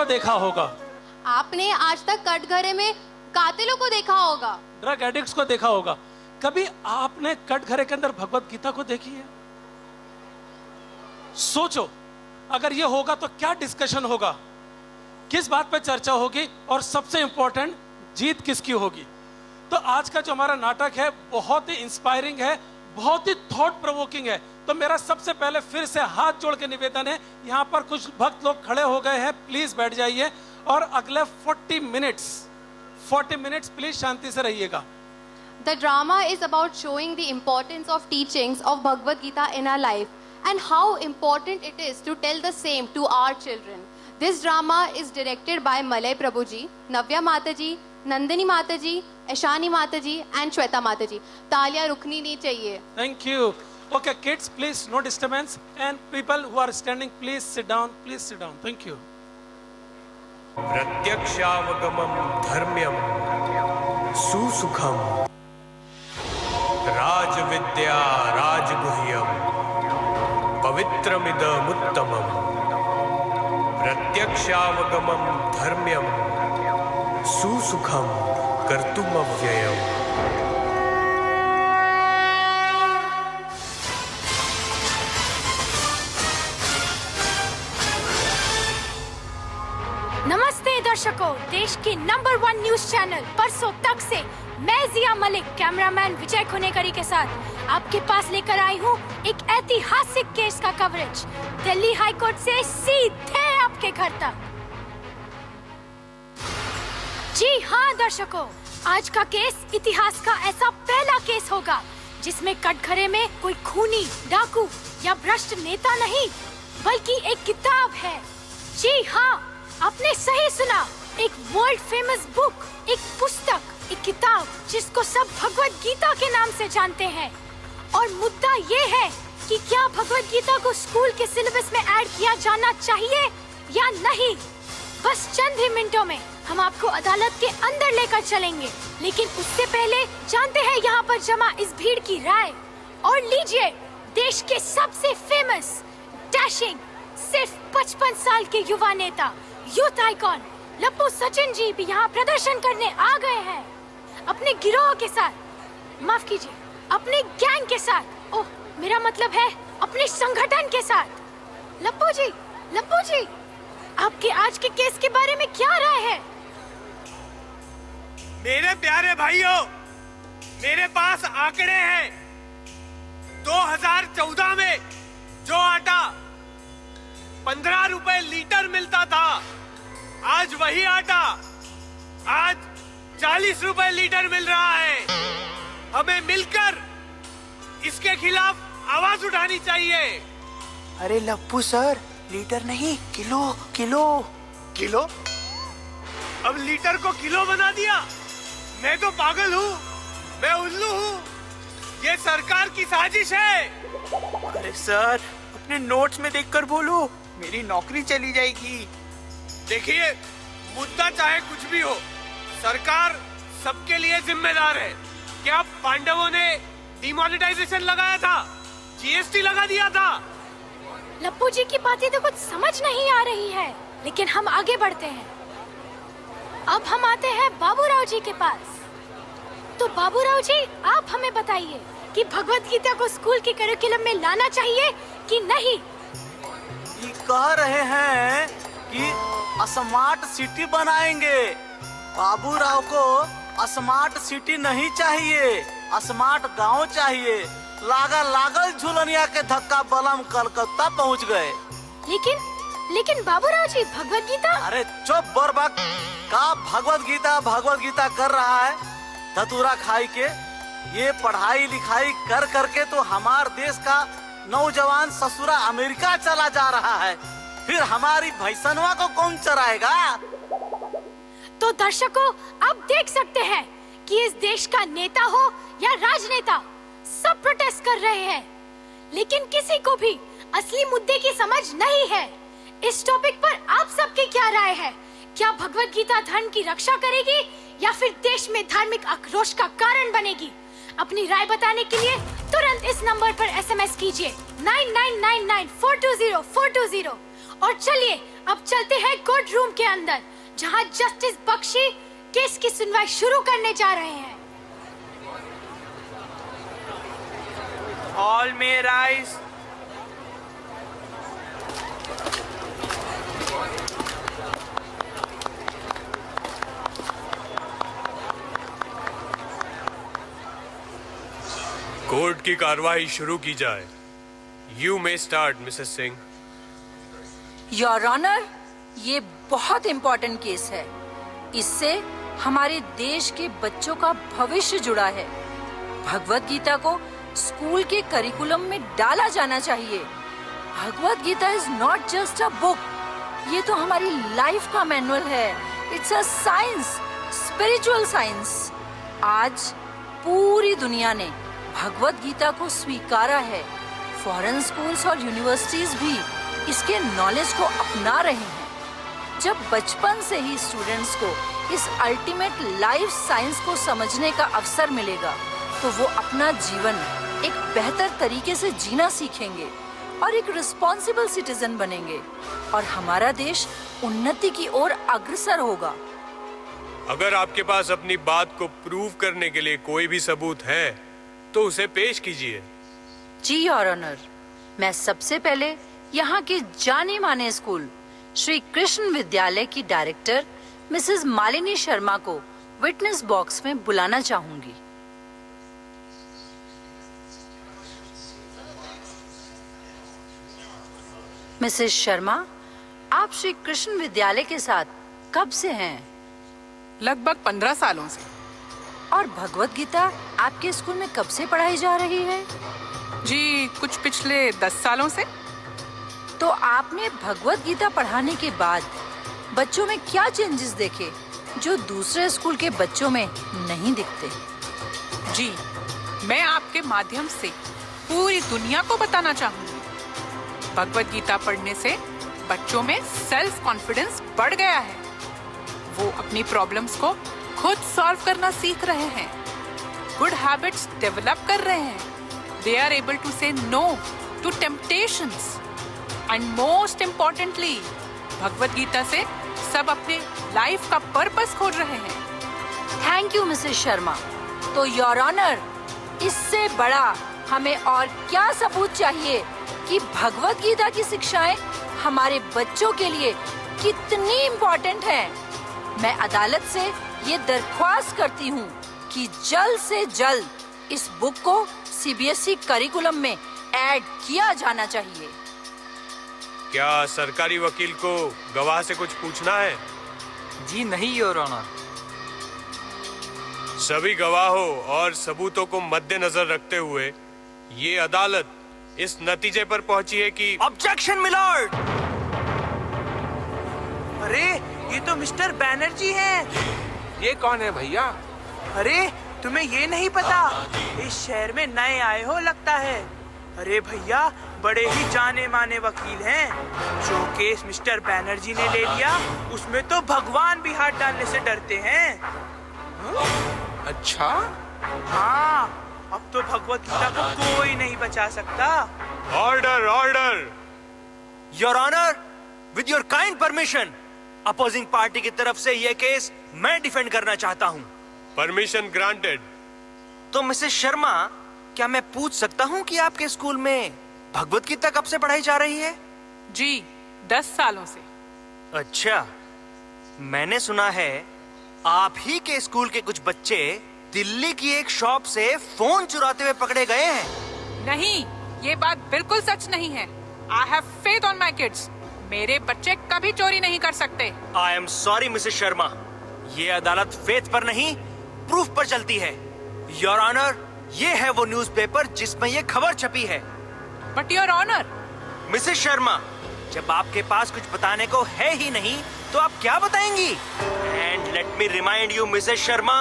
को देखा होगा, आपने आज तक कटघरे में कातिलों को देखा होगा, ड्रग एडिक्ट्स को देखा होगा। कभी आपने कटघरे के अंदर भगवत गीता को देखी है? सोचो, अगर ये होगा तो क्या डिस्कशन होगा, किस बात पे चर्चा होगी, और सबसे इंपॉर्टेंट, जीत किसकी होगी। तो आज का जो हमारा नाटक है बहुत ही इंस्पायरिंग है, बहुत ही थॉट प्रोवोकिंग है। तो मेरा सबसे पहले फिर से हाथ जोड़ के निवेदन है, यहाँ पर कुछ भक्त लोग खड़े हो गए हैं, प्लीज बैठ जाइए और अगले 40 मिनट्स प्लीज शांति से रहिएगा। The drama is about showing the importance of teachings of Bhagavad Gita in our life and how important it is to tell the same to our children. This drama is directed by Malay Prabhuji, Navya Mataji, Nandini Mataji, Aishani Mataji and Shweta Mataji. तालियां रुकनी नहीं चाहिए. Thank you. Okay, kids, please, no disturbance. And people who are standing, please sit down. Please sit down. Thank you. प्रत्यक्षावगमं धर्म्यं सुसुखं राजविद्या राजगुह्यं पवित्रमिदमुत्तमं प्रत्यक्षावगमं धर्म्यं सुसुखं कर्तुमव्ययम्। नमस्ते दर्शकों, देश के number 1 news channel परसों तक से मैं जिया मलिक, कैमरामैन विजय खुनेकरी के साथ आपके पास लेकर आई हूँ एक ऐतिहासिक केस का कवरेज, दिल्ली हाई कोर्ट से सीधे आपके घर तक। जी हाँ दर्शकों, आज का केस इतिहास का ऐसा पहला केस होगा जिसमें कटघरे में कोई खूनी, डाकू या भ्रष्ट नेता नहीं, बल्कि एक किताब है। जी हाँ, आपने सही सुना, एक वर्ल्ड फेमस बुक, एक पुस्तक, एक किताब जिसको सब भगवत गीता के नाम से जानते हैं। और मुद्दा ये है कि क्या भगवत गीता को स्कूल के सिलेबस में ऐड किया जाना चाहिए या नहीं। बस चंद ही मिनटों में हम आपको अदालत के अंदर लेकर चलेंगे, लेकिन उससे पहले जानते हैं यहाँ पर जमा इस भीड़ की राय। और लीजिए, देश के सबसे फेमस, डैशिंग, सिर्फ 55 साल के युवा नेता, यूथ आइकॉन लप्पू सचिन जी भी यहाँ प्रदर्शन करने आ गए हैं अपने गिरोह के साथ, माफ कीजिए, अपने गैंग के साथ। ओह, मेरा मतलब है अपने संगठन के साथ। लप्पू जी, आपके आज के केस के बारे में क्या राय है? मेरे प्यारे भाइयों, मेरे पास आंकड़े हैं। 2014 में जो आटा 15 रुपए लीटर मिलता था, आज वही आटा आज 40 रुपए लीटर मिल रहा है। हमें मिलकर इसके खिलाफ आवाज उठानी चाहिए। अरे लप्पू सर, लीटर नहीं, किलो। अब लीटर को किलो बना दिया। मैं तो पागल हूँ, मैं उल्लू हूँ। ये सरकार की साजिश है। अरे सर, अपने नोट्स में देखकर बोलो, मेरी नौकरी चली जाएगी। देखिए, मुद्दा चाहे कुछ भी हो, सरकार सबके लिए जिम्मेदार है। क्या पांडवों ने डिमोनेटाइजेशन लगाया था, जीएसटी लगा दिया था? लप्पू जी की बातें तो कुछ समझ नहीं आ रही है, लेकिन हम आगे बढ़ते हैं। अब हम आते हैं बाबूराव जी के पास। तो बाबूराव जी, आप हमें बताइए कि भगवत गीता को स्कूल के करिकुलम में लाना चाहिए कि नहीं। ये कह रहे हैं कि स्मार्ट सिटी बनाएंगे। बाबूराव को स्मार्ट सिटी नहीं चाहिए, स्मार्ट गांव चाहिए। लागल झुलनिया के धक्का बलम कलकत्ता पहुंच गए। लेकिन बाबूराव जी, भगवत गीता। अरे चुप बर्बाद, का भगवत गीता कर रहा है धतूरा खाई के। ये पढ़ाई लिखाई कर करके तो हमार देश का नौजवान ससुरा अमेरिका चला जा रहा है, फिर हमारी भैसनवा को कौन चराएगा। तो दर्शकों, अब देख सकते हैं कि इस देश का नेता हो या राजनेता, सब प्रोटेस्ट कर रहे हैं, लेकिन किसी को भी असली मुद्दे की समझ नहीं है। इस टॉपिक पर आप सबकी क्या राय है? क्या भगवत गीता धर्म की रक्षा करेगी या फिर देश में धार्मिक आक्रोश का कारण बनेगी? अपनी राय बताने के लिए तुरंत इस नंबर पर एसएमएस कीजिए 9999420420 और चलिए अब चलते हैं कोर्ट रूम के अंदर, जहां जस्टिस बख्शी केस की सुनवाई शुरू करने जा रहे हैं। ऑल में राइज। कोर्ट की कार्रवाई शुरू की जाए। You may start Mrs Singh. Your honour, ये बहुत इंपॉर्टेंट केस है। इससे हमारे देश के बच्चों का भविष्य जुड़ा है। भगवत गीता को स्कूल के करिकुलम में डाला जाना चाहिए। Bhagavad Gita is not just a book, ये तो हमारी लाइफ का मैनुअल है। It's a science, spiritual science. आज पूरी दुनिया ने भगवत गीता को स्वीकारा है। फॉरेन स्कूल्स और यूनिवर्सिटीज भी इसके नॉलेज को अपना रहे हैं। जब बचपन से ही स्टूडेंट्स को इस अल्टीमेट लाइफ साइंस को समझने का अवसर मिलेगा, तो वो अपना जीवन एक बेहतर तरीके से जीना सीखेंगे और एक रिस्पॉन्सिबल सिटीजन बनेंगे, और हमारा देश उन्नति की ओर अग्रसर होगा। अगर आपके पास अपनी बात को प्रूव करने के लिए कोई भी सबूत है तो उसे पेश कीजिए। जी योर ऑनर, मैं सबसे पहले यहाँ के जाने माने स्कूल श्री कृष्ण विद्यालय की डायरेक्टर मिसेस मालिनी शर्मा को विटनेस बॉक्स में बुलाना चाहूंगी। मिसेस शर्मा, आप श्री कृष्ण विद्यालय के साथ कब से हैं? लगभग 15 सालों से। और भगवत गीता आपके स्कूल में कब से पढ़ाई जा रही है? जी कुछ पिछले 10 सालों से। तो आपने भगवत गीता पढ़ाने के बाद बच्चों में क्या चेंजेस देखे जो दूसरे स्कूल के बच्चों में नहीं दिखते? जी, मैं आपके माध्यम से पूरी दुनिया को बताना चाहूंगी। भगवत गीता पढ़ने से बच्चों में सेल्फ कॉन्फिडेंस बढ़ गया है। वो अपनी प्रॉब्लम्स को खुद सॉल्व करना सीख रहे हैं, गुड हैबिट्स डेवलप कर रहे हैं। They are able to say no to temptations, and most importantly Bhagavad Gita से सब अपने लाइफ का पर्पस खोज रहे हैं। Thank you Mrs Sharma. तो योर ऑनर, इससे बड़ा हमें और क्या सबूत चाहिए कि भगवत गीता की शिक्षाएं हमारे बच्चों के लिए कितनी इम्पोर्टेंट हैं। मैं अदालत से ये दरख्वास्त करती हूँ कि जल्द से जल्द इस बुक को सीबीएसई करिकुलम में ऐड किया जाना चाहिए। क्या सरकारी वकील को गवाह से कुछ पूछना है? जी नहीं योर ऑनर। सभी गवाहों और सबूतों को मद्देनजर रखते हुए ये अदालत इस नतीजे पर पहुंची है कि ऑब्जेक्शन मिलॉर्ड। अरे ये तो मिस्टर बैनर्जी हैं। ये कौन है भैया? अरे तुम्हें ये नहीं पता? इस शहर में नए आए हो लगता है। अरे भैया, बड़े ही जाने माने वकील हैं। जो केस मिस्टर बैनर्जी ने ले लिया उसमें तो भगवान भी हाथ डालने से डरते हैं। अच्छा, हाँ, अब तो भगवत गीता को कोई नहीं बचा सकता। Order order. Your honour, with your kind permission, opposing party की तरफ से यह केस मैं डिफेंड करना चाहता हूँ। Permission granted. तो मिसेस शर्मा, क्या मैं पूछ सकता हूँ कि आपके स्कूल में भगवत गीता कब से पढ़ाई जा रही है? जी 10 सालों से। अच्छा, मैंने सुना है आप ही के स्कूल के कुछ बच्चे दिल्ली की एक शॉप से फोन चुराते हुए पकड़े गए हैं। नहीं, ये बात बिल्कुल सच नहीं है। I have faith on my kids. मेरे बच्चे कभी चोरी नहीं कर सकते। आई एम सॉरी मिसेस शर्मा, ये अदालत फेथ पर नहीं प्रूफ पर चलती है। योर ऑनर, ये है वो न्यूज़पेपर जिसमें ये खबर छपी है। But your honour. Mrs Sharma, जब आपके पास कुछ बताने को है ही नहीं तो आप क्या बताएंगी? And let me remind you Mrs Sharma,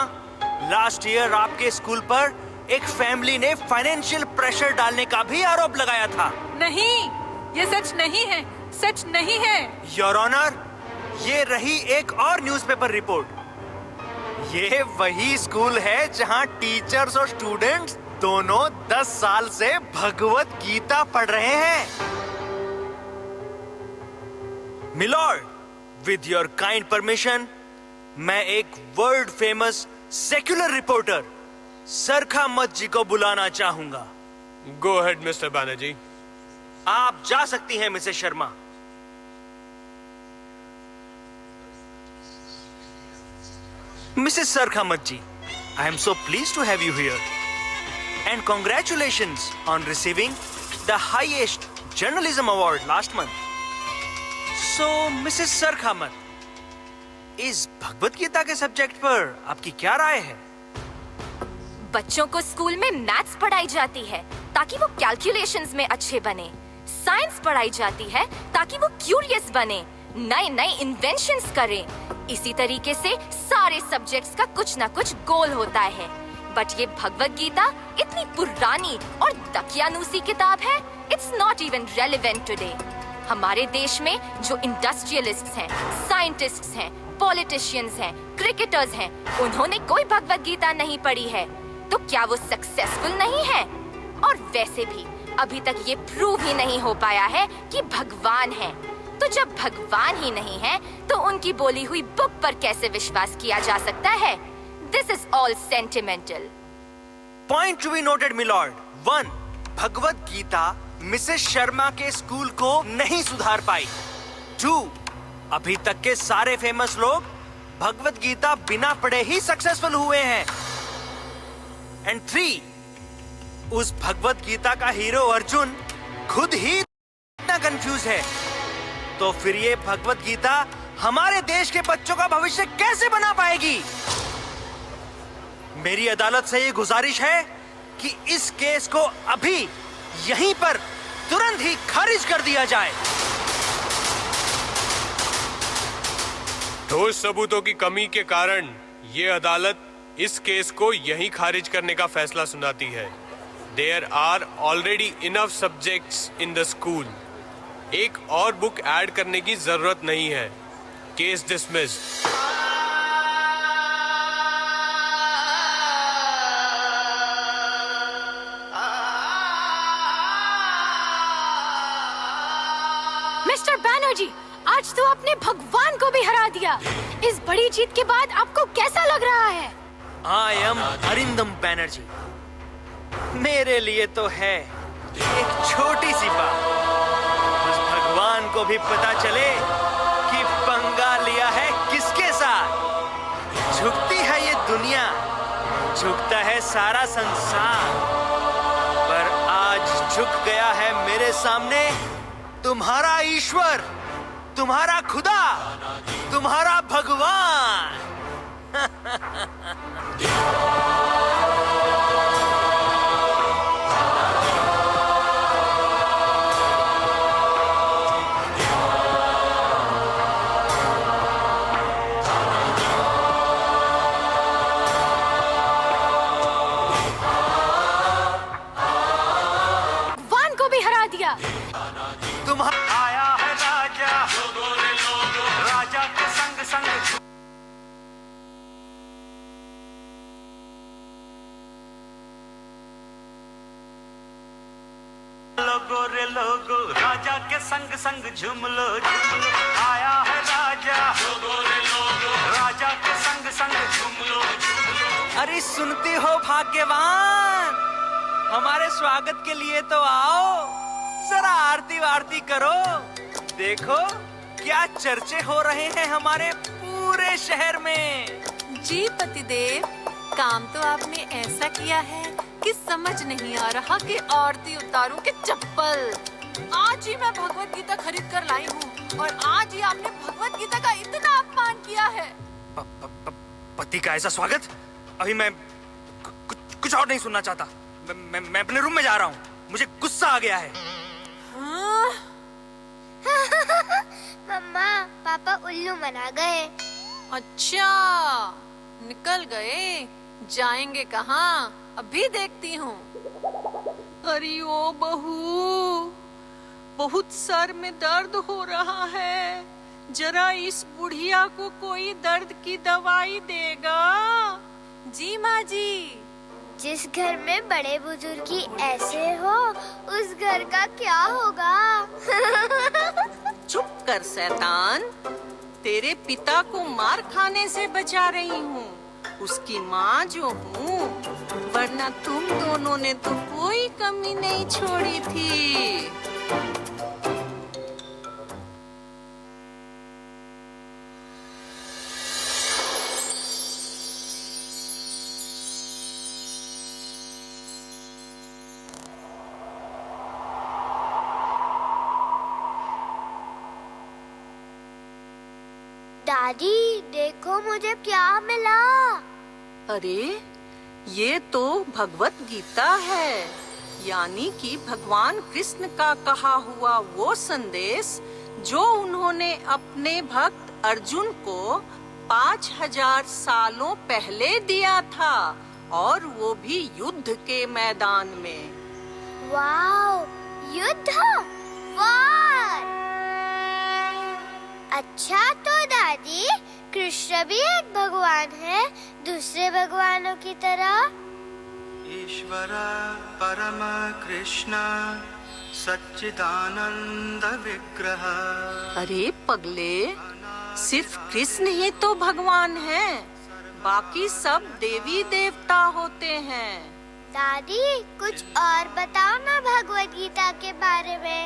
last year आपके स्कूल पर एक फैमिली ने फाइनेंशियल प्रेशर डालने का भी आरोप लगाया था। नहीं, ये सच नहीं है, सच नहीं है। योर ऑनर, ये रही एक और न्यूज़पेपर रिपोर्ट। ये वही स्कूल है जहां टीचर्स और स्टूडेंट्स दोनों 10 साल से भगवत गीता पढ़ रहे हैं। Milord, with your kind permission, मैं एक world famous secular reporter Sar Khamat ji को बुलाना चाहूंगा। Go ahead Mister Banerjee. आप जा सकती हैं Mrs Sharma. Mrs Sar Khamat ji, I am so pleased to have you here. And congratulations on receiving the highest journalism award last month. So, Mrs. Sar Khamat, इस भगवत गीता के सब्जेक्ट पर आपकी क्या राय है? बच्चों को स्कूल में मैथ्स पढ़ाई जाती है ताकि वो कैलकुलेशंस में अच्छे बने, साइंस पढ़ाई जाती है ताकि वो क्यूरियस बने, नए नए इन्वेंशंस करें। इसी तरीके से सारे सब्जेक्ट्स का कुछ ना कुछ गोल होता है। बट ये भगवत गीता इतनी पुरानी और दकियानूसी किताब है, it's not even relevant today. हमारे देश में जो इंडस्ट्रियलिस्ट्स हैं, साइंटिस्ट्स हैं, पॉलिटिशियंस हैं, क्रिकेटर्स हैं, उन्होंने कोई भगवत गीता नहीं पढ़ी है, तो क्या वो सक्सेसफुल नहीं है? और वैसे भी अभी तक ये प्रूव ही नहीं हो पाया है कि भगवान है। तो जब भगवान ही नहीं है, तो उनकी बोली हुई बुक पर कैसे विश्वास किया जा सकता है? This is all sentimental. Point to be noted, milord. 1. Bhagavad Gita Mrs Sharma के स्कूल को नहीं सुधार पाई। 2. अभी तक के सारे फेमस लोग भगवत गीता बिना पढ़े ही सक्सेसफुल हुए हैं। एंड 3. उस भगवत गीता का हीरो अर्जुन खुद ही इतना कंफ्यूज है, तो फिर ये भगवत गीता हमारे देश के बच्चों का भविष्य कैसे बना पाएगी? मेरी अदालत से ये गुजारिश है कि इस केस को अभी यहीं पर तुरंत ही खारिज कर दिया जाए। ठोस सबूतों की कमी के कारण ये अदालत इस केस को यहीं खारिज करने का फैसला सुनाती है। There are already enough subjects in the school. एक और बुक ऐड करने की जरूरत नहीं है। Case dismissed. मिस्टर बैनर्जी, आज तो आपने भगवान को भी हरा दिया। इस बड़ी जीत के बाद आपको कैसा लग रहा है? I am Arindam Banerjee. मेरे लिए तो है एक छोटी सी बात, उस भगवान को भी पता चले कि पंगा लिया है किसके साथ। झुकती है ये दुनिया, झुकता है सारा संसार, पर आज झुक गया है मेरे सामने तुम्हारा ईश्वर, तुम्हारा खुदा, तुम्हारा भगवान। भगवान को भी हरा दिया। आया है राजा, राजा के संग संग लोगो रे लोगो, राजा के संग संग झूम लो झूम लो। आया है राजा, राजा के संग संग झूम लो झूम लो। अरे सुनती हो भाग्यवान, हमारे स्वागत के लिए तो आओ, जरा आरती वारती करो। देखो क्या चर्चे हो रहे हैं हमारे पूरे शहर में। जी पतिदेव, काम तो आपने ऐसा किया है कि समझ नहीं आ रहा कि आरती उतारूं के चप्पल। आज ही मैं भगवत गीता खरीद कर लाई हूँ और आज ही आपने भगवत गीता का इतना अपमान किया है। पति का ऐसा स्वागत? अभी मैं कुछ और नहीं सुनना चाहता। मैं अपने रूम में जा रहा हूँ, मुझे गुस्सा आ गया है। हाँ? मम्मा, पापा उल्लू मना गए। अच्छा, निकल गए। जाएंगे कहाँ? अभी देखती हूँ। अरे ओ बहू, बहुत सर में दर्द हो रहा है, जरा इस बुढ़िया को कोई दर्द की दवाई देगा? जी माँ जी। जिस घर में बड़े बुजुर्ग ऐसे हो, उस घर का क्या होगा? चुप कर शैतान। तेरे पिता को मार खाने से बचा रही हूँ, उसकी माँ जो हूँ, वरना तुम दोनों ने तो कोई कमी नहीं छोड़ी थी। दादी देखो मुझे क्या मिला। अरे ये तो भगवत गीता है, यानी कि भगवान कृष्ण का कहा हुआ वो संदेश जो उन्होंने अपने भक्त अर्जुन को 5000 सालों पहले दिया था, और वो भी युद्ध के मैदान में। वाओ, युद्ध, वार। अच्छा तो दादी कृष्ण भी एक भगवान है दूसरे भगवानों की तरह? ईश्वर परम कृष्ण सच्चिदानंद विग्रह। अरे पगले, सिर्फ कृष्ण ही तो भगवान है, बाकी सब देवी देवता होते हैं। दादी कुछ और बताओ ना भगवत गीता के बारे में।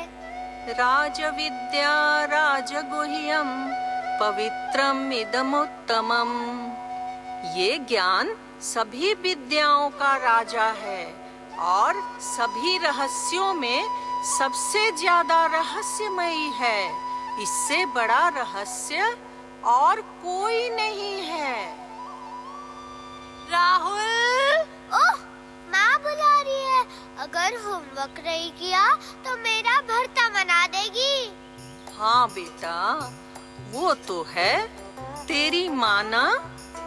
राज विद्या राजगुह्यम पवित्रम इदमुत्तमम। ये ज्ञान सभी विद्याओं का राजा है और सभी रहस्यों में सबसे ज्यादा रहस्यमयी है। इससे बड़ा रहस्य और कोई नहीं है। राहुल, ओह माँ बुला रही है। अगर होमवर्क नहीं किया तो मेरा भरता मना देगी। हाँ बेटा, वो तो है। तेरी माँ ना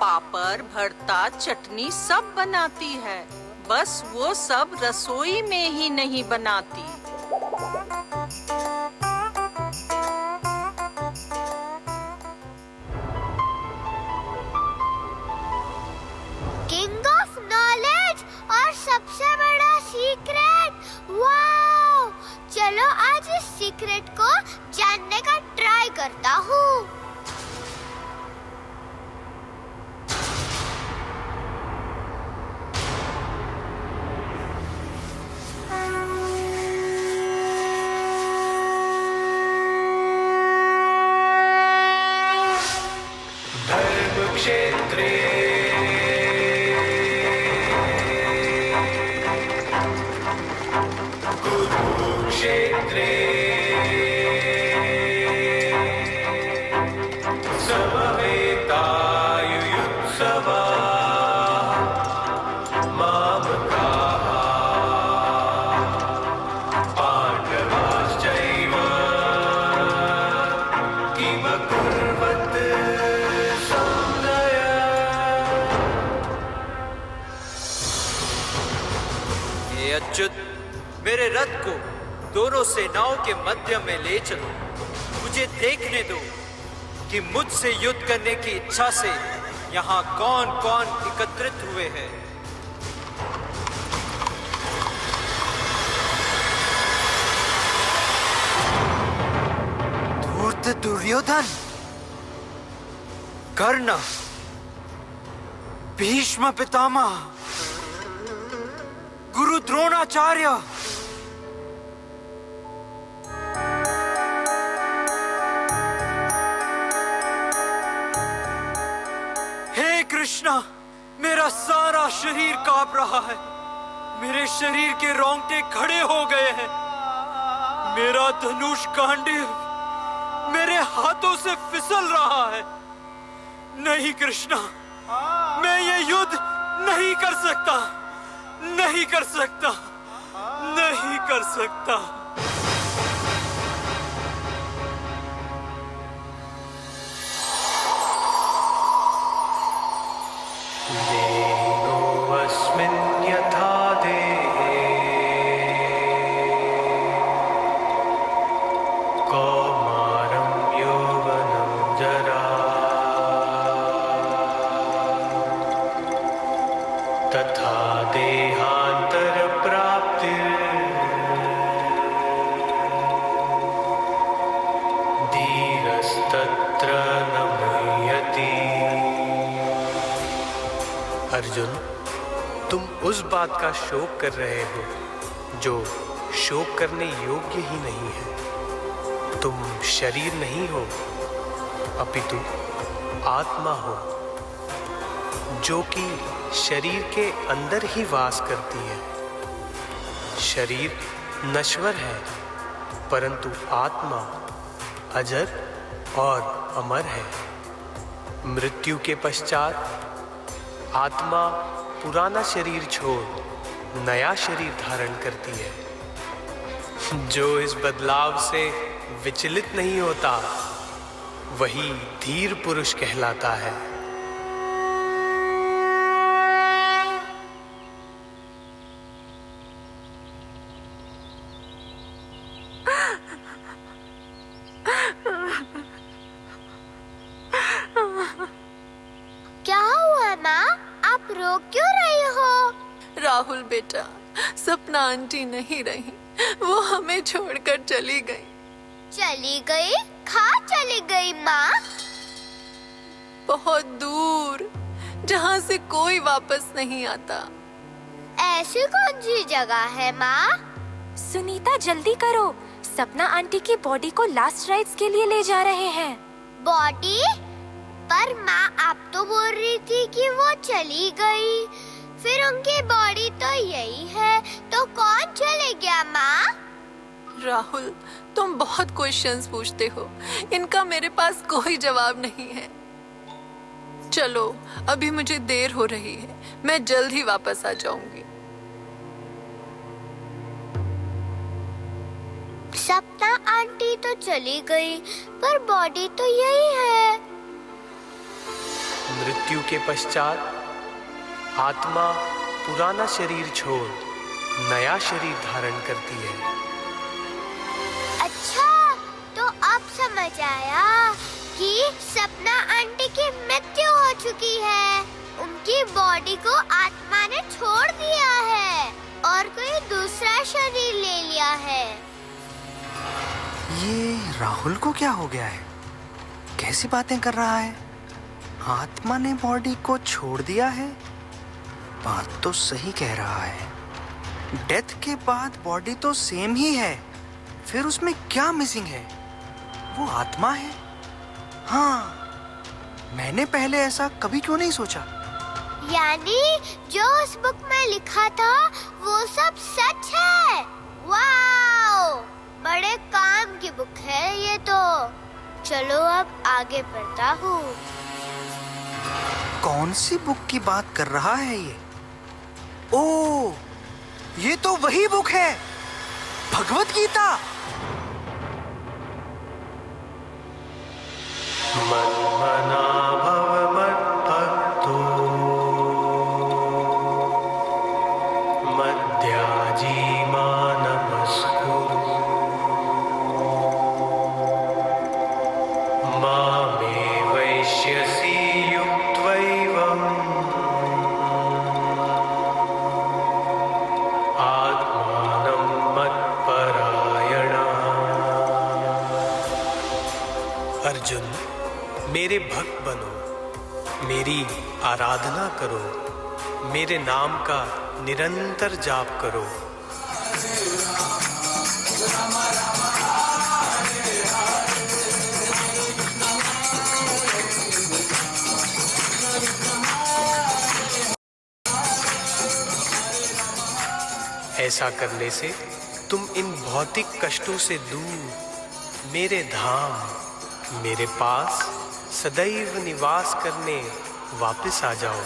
पापड़, भरता, चटनी सब बनाती है, बस वो सब रसोई में ही नहीं बनाती। किंग ऑफ नॉलेज और सबसे बड़ा सीक्रेट। वाओ, चलो आज इस सीक्रेट को जानने का ट्राई करता हूँ। धर्मक्षेत्रे कुरुक्षेत्रे समवेतायुयुत्सवाः मामकाः पाण्डवाश्चैव किमकुर्वत् संजय। हे अच्युत, मेरे रथ को दोनों सेनाओं के मध्य में ले चलो। मुझे देखने दो कि मुझसे युद्ध करने की इच्छा से यहाँ कौन कौन एकत्रित हुए हैं। धूर्त दुर्योधन, कर्ण, भीष्म पितामह, गुरु द्रोणाचार्य, हे कृष्णा, मेरा सारा शरीर कांप रहा है। मेरे शरीर के रोंगटे खड़े हो गए हैं। मेरा धनुष गांडीव मेरे हाथों से फिसल रहा है। नहीं कृष्णा, मैं ये युद्ध नहीं कर सकता, नहीं कर सकता, नहीं कर सकता। देहिनोऽस्मिन् यथा देहे कौमारं यौवनं जरा तथा देहान्तरप्राप्तिर् अर्जुन, तुम उस बात का शोक कर रहे हो जो शोक करने योग्य ही नहीं है। तुम शरीर नहीं हो, अपितु आत्मा हो, जो कि शरीर के अंदर ही वास करती है। शरीर नश्वर है, परंतु आत्मा अजर और अमर है। मृत्यु के पश्चात आत्मा पुराना शरीर छोड़ नया शरीर धारण करती है। जो इस बदलाव से विचलित नहीं होता, वही धीर पुरुष कहलाता है। क्या हुआ माँ? आप रो क्यों रही हो? राहुल बेटा, सपना आंटी नहीं रही, वो हमें छोड़कर चली गई। चली गई? कहाँ चली गई माँ? बहुत दूर, जहाँ से कोई वापस नहीं आता। ऐसी कौन सी जगह है माँ? सुनीता जल्दी करो, सपना आंटी की बॉडी को लास्ट राइट्स के लिए ले जा रहे हैं। बॉडी? पर माँ आप तो बोल रही थी कि वो चली गई, फिर उनकी बॉडी तो यही है, तो कौन चले गया माँ? राहुल, तुम बहुत क्वेश्चंस पूछते हो, इनका मेरे पास कोई जवाब नहीं है। चलो, अभी मुझे देर हो रही है, मैं जल्द ही वापस आ जाऊंगी। सपना आंटी तो चली गई, पर बॉडी तो यही है। मृत्यु के पश्चात आत्मा पुराना शरीर छोड़ नया शरीर धारण करती है। अच्छा, तो अब समझ आया कि सपना आंटी की मृत्यु हो चुकी है। उनकी बॉडी को आत्मा ने छोड़ दिया है और कोई दूसरा शरीर ले लिया है। ये राहुल को क्या हो गया है? कैसी बातें कर रहा है? आत्मा ने बॉडी को छोड़ दिया है? बात तो सही कह रहा है। डेथ के बाद बॉडी तो सेम ही है, फिर उसमें क्या मिसिंग है? वो आत्मा है। हाँ, मैंने पहले ऐसा कभी क्यों नहीं सोचा? यानी जो उस बुक में लिखा था वो सब सच है। वाओ, बड़े काम की बुक है ये तो। चलो अब आगे पढ़ता हूँ। कौन सी बुक की बात कर रहा है ये? ओह, ये तो वही बुक है, भगवत गीता। मन्मना भव मद्भक्तो मद्याजी मां नमस्कुरु मामे वैश्यसि युक्त्वैवम् आत्मानं मत्परायणः। अर्जुन, मेरे भक्त बनो, मेरी आराधना करो, मेरे नाम का निरंतर जाप करो। ऐसा करने से तुम इन भौतिक कष्टों से दूर मेरे धाम, मेरे पास सदैव निवास करने वापस आ जाओ।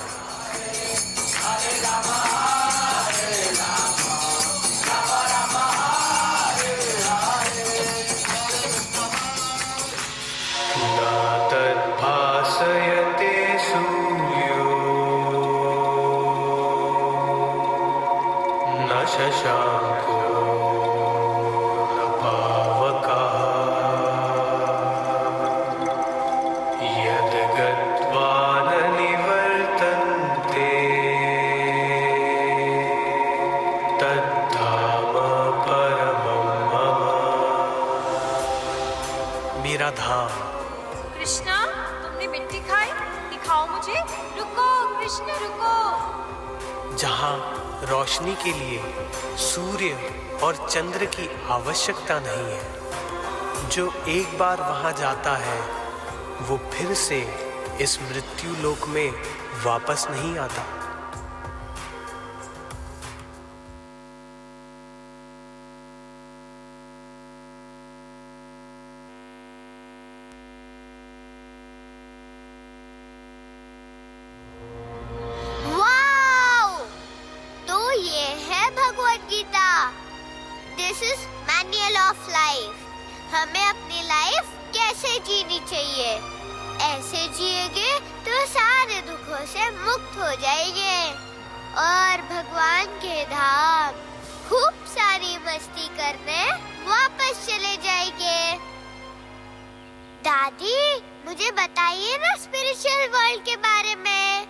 न तद्भासयते सूर्यो न शशांको न पावकः यद् गत्वा न निवर्तन्ते बताओ मुझे। रुको कृष्ण रुको। जहाँ रोशनी के लिए सूर्य और चंद्र की आवश्यकता नहीं है, जो एक बार वहाँ जाता है वो फिर से इस मृत्यु लोक में वापस नहीं आता। वाओ! तो ये है Bhagavad Gita. This is manual of life. हमें अपनी लाइफ कैसे जीनी चाहिए। ऐसे जिएंगे तो सारे दुखों से मुक्त हो जाएंगे और भगवान के धाम खूब सारी मस्ती करने वापस चले जाएंगे। दादी, मुझे बताइए ना स्पिरिचुअल वर्ल्ड के बारे में।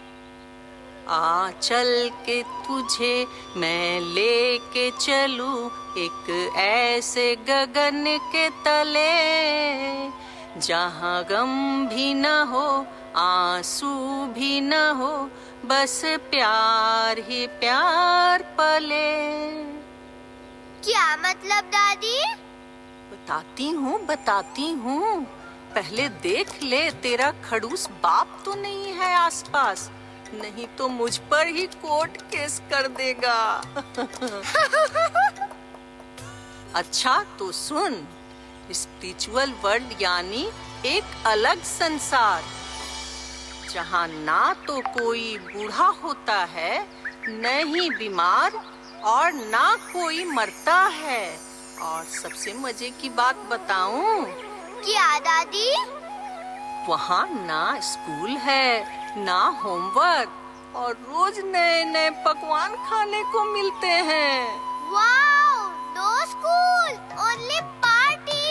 आ चल के तुझे मैं लेके चलूं एक ऐसे गगन के तले, जहाँ गम भी न हो आंसू भी न हो, बस प्यार ही प्यार पले। क्या मतलब दादी? बताती हूँ। पहले देख ले तेरा खड़ूस बाप तो नहीं है आसपास, नहीं तो मुझ पर ही कोर्ट केस कर देगा। अच्छा तो सुन, स्पिरिचुअल वर्ल्ड यानी एक अलग संसार, जहाँ ना तो कोई बूढ़ा होता है, न ही बीमार, और ना कोई मरता है। और सबसे मजे की बात बताऊं? क्या दादी? वहाँ ना स्कूल है ना होमवर्क, और रोज नए नए पकवान खाने को मिलते हैं। Wow! No school, only party.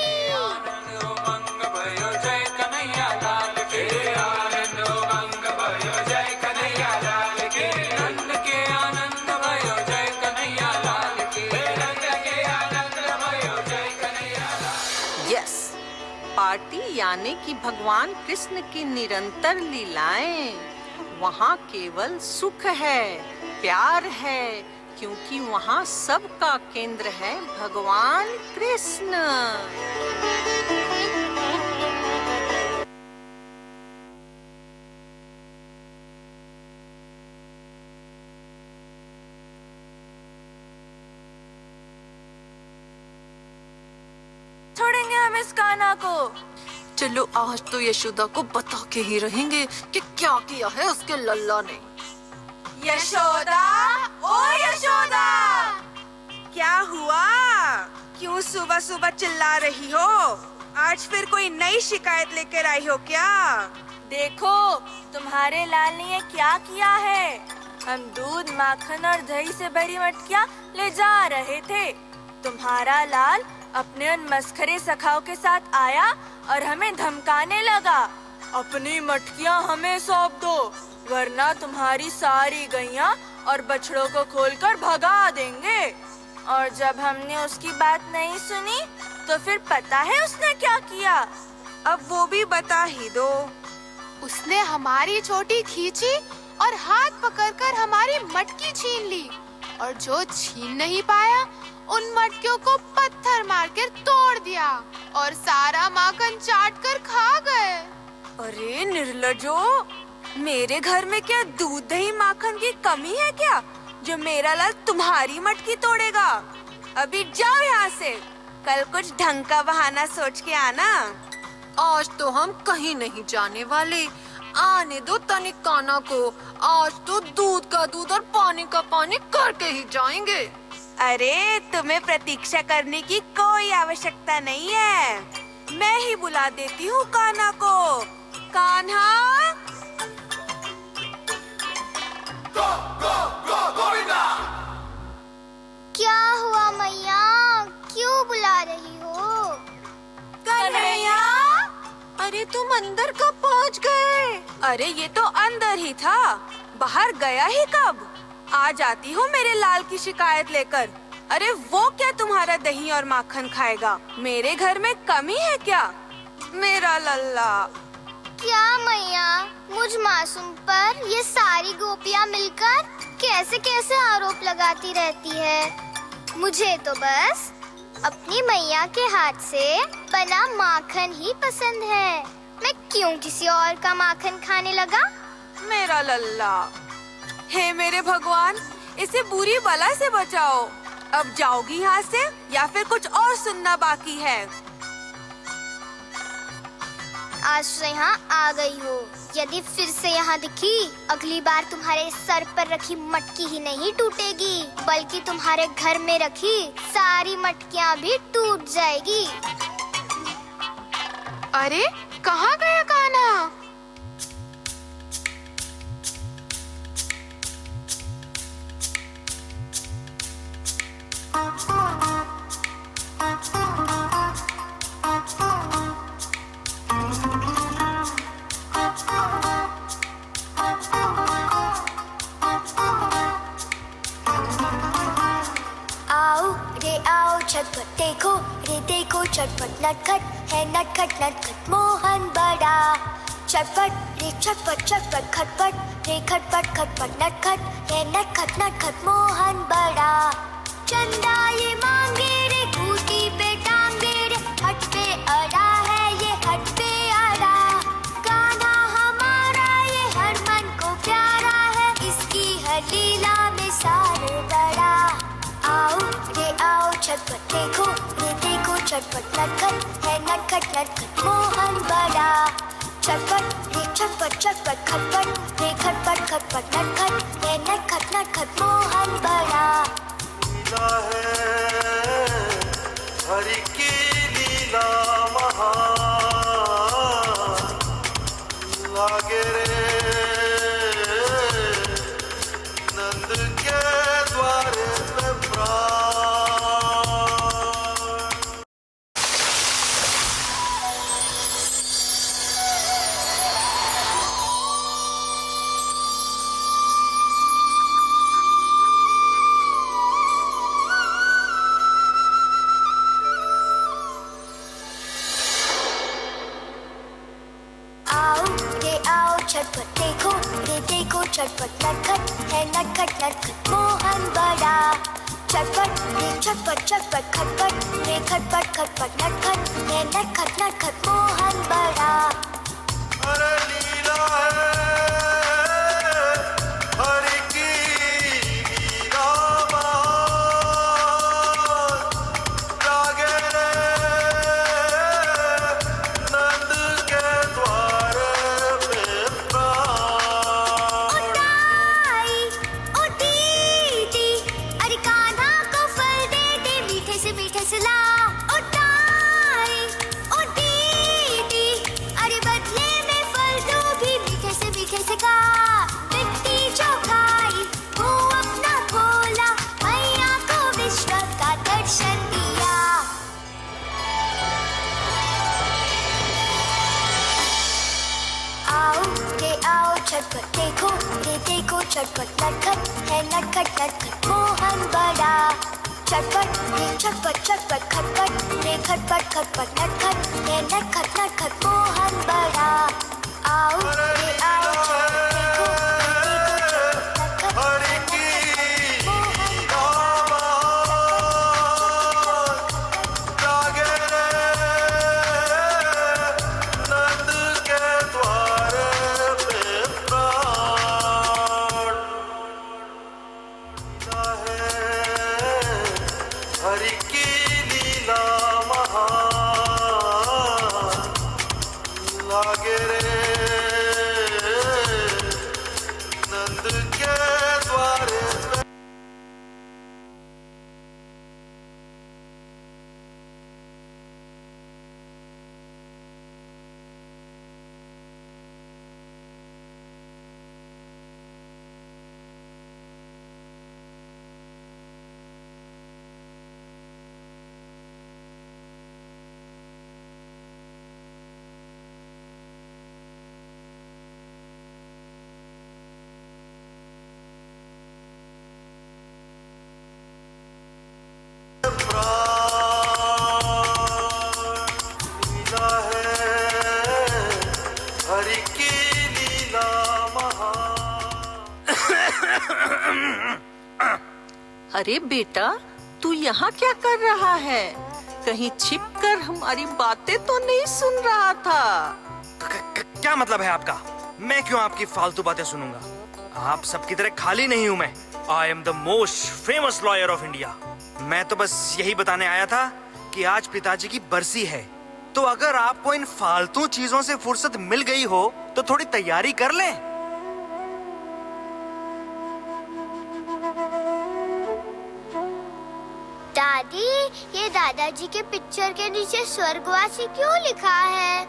Yes, party यानी कि भगवान कृष्ण की निरंतर लीलाएं। वहाँ केवल सुख है, प्यार है, क्योंकि वहाँ सबका केंद्र है भगवान कृष्ण। छोड़ेंगे हम इस कान्हा को। चलो आज तो यशोदा को बता के ही रहेंगे कि क्या किया है उसके लल्ला ने। यशोदा, ओ यशोदा, क्या हुआ? क्यों सुबह सुबह चिल्ला रही हो? आज फिर कोई नई शिकायत लेकर आई हो क्या? देखो, तुम्हारे लाल ने ये क्या किया है। हम दूध, माखन और दही से भरी मटकियाँ ले जा रहे थे। तुम्हारा लाल अपने उन मस्खरे सखाओं के साथ आया और हमें धमकाने लगा, अपनी मटकियाँ हमें सौंप दो, वरना तुम्हारी सारी गैया और बछड़ों को खोलकर भगा देंगे। और जब हमने उसकी बात नहीं सुनी तो फिर पता है उसने क्या किया? अब वो भी बता ही दो। उसने हमारी चोटी खींची और हाथ पकड़कर हमारी मटकी छीन ली, और जो छीन नहीं पाया उन मटकियों को पत्थर मारकर तोड़ दिया और सारा माखन चाट कर खा गए। अरे निर्लजो, मेरे घर में क्या दूध दही माखन की कमी है क्या, जो मेरा लाल तुम्हारी मटकी तोड़ेगा? अभी जाओ यहाँ से, कल कुछ ढंग का बहाना सोच के आना। आज तो हम कहीं नहीं जाने वाले, आने दो तनिक कान्हा को। आज तो दूध का दूध और पानी का पानी करके ही जाएंगे। अरे तुम्हें प्रतीक्षा करने की कोई आवश्यकता नहीं है, मैं ही बुला देती हूँ कान्हा को। कान्हा, क्या हुआ मैया? क्यों बुला रही हो? कन्हैया, अरे तुम अंदर कब पहुँच गए? अरे ये तो अंदर ही था, बाहर गया ही कब? आ जाती हूँ मेरे लाल की शिकायत लेकर। अरे वो क्या तुम्हारा दही और माखन खाएगा? मेरे घर में कमी है क्या? मेरा लल्ला। क्या मैया, मुझ माँ मासूम पर ये सारी गोपियां मिलकर कैसे कैसे आरोप लगाती रहती है। मुझे तो बस अपनी मैया के हाथ से बना माखन ही पसंद है। मैं क्यों किसी और का माखन खाने लगा? मेरा लल्ला, हे मेरे भगवान, इसे बुरी बला से बचाओ। अब जाओगी यहाँ से या फिर कुछ और सुनना बाकी है? आज तो यहाँ आ गई हो। यदि फिर से यहाँ दिखी, अगली बार तुम्हारे सर पर रखी मटकी ही नहीं टूटेगी, बल्कि तुम्हारे घर में रखी सारी मटकियाँ भी टूट जाएगी। अरे कहाँ गया कान्हा? छटपट देखो रे देखो, चटपट नटखट है नटखट नटखट मोहन बड़ा। चटपट रे चटपट चटपट खटपट रे खटपट खटपट नटखट है नटखट नटखट मोहन बड़ा। चंदा ये मांगे रे खूटी पे टांगे रे, हट पे अड़ा है ये हट पे अड़ा। गाना हमारा ये हर मन को प्यारा है, इसकी हर लीला में सारे बड़ा। आओ रे आओ छटपट देखो रे देखो, चटपट नटखट है नटखट नटखट मोहन बड़ा। चटपट रे चटपट चटपट खटपट रे खटपट खटपट नटखट है नटखट नटखट मोहन बड़ा। लीला है हरि की लीला महान, लागे रे नंद के द्वारे पे प्राण। छटपट देखो रे देखो, चटपट नटखट है नटखट नटखट मोहन बड़ा। चटपट रे चटपट चटपट खटपट रे खटपट खटपट नटखट है नटखट नटखट मोहन बड़ा। अरे लीला है हरि की लीला महान, लागे रे नंद के द्वारे पे प्राण। ओ दीदी, अरे कान्हा को फल दे दे मीठे से ला। ओ ताई, ओ दीदी, अरे बदले में फल दो भी मीठे से खा। मिट्टी जो खाई वो अपना खोला, मैया को विश्व का दर्शन दिया। आओ रे आओ छटपट देखो रे देखो, चटपट नटखट है नटखट नटखट मोहन बड़ा। चटपट रे चटपट चटपट खटपट रे खटपट खटपट नटखट है नटखट नटखट मोहन बड़ा। आओ रे आओ छटपट देखो रे देखो, चटपट हरि की लीला महान, लागे रे नंद के द्वारे पे प्राण। लीला है हरि की लीला महान, लागे रे अरे बेटा, तू यहाँ क्या कर रहा है? कहीं छिपकर हमारी बातें तो नहीं सुन रहा था? क्या मतलब है आपका? मैं क्यों आपकी फालतू बातें सुनूंगा? आप सबकी तरह खाली नहीं हूं मैं। I am the most famous lawyer of India. मैं तो बस यही बताने आया था कि आज पिताजी की बरसी है, तो अगर आपको इन फालतू चीजों से फुर्सत मिल गई हो तो थोड़ी तैयारी कर लें। दादी, ये दादाजी के पिक्चर के नीचे स्वर्गवासी क्यों लिखा है?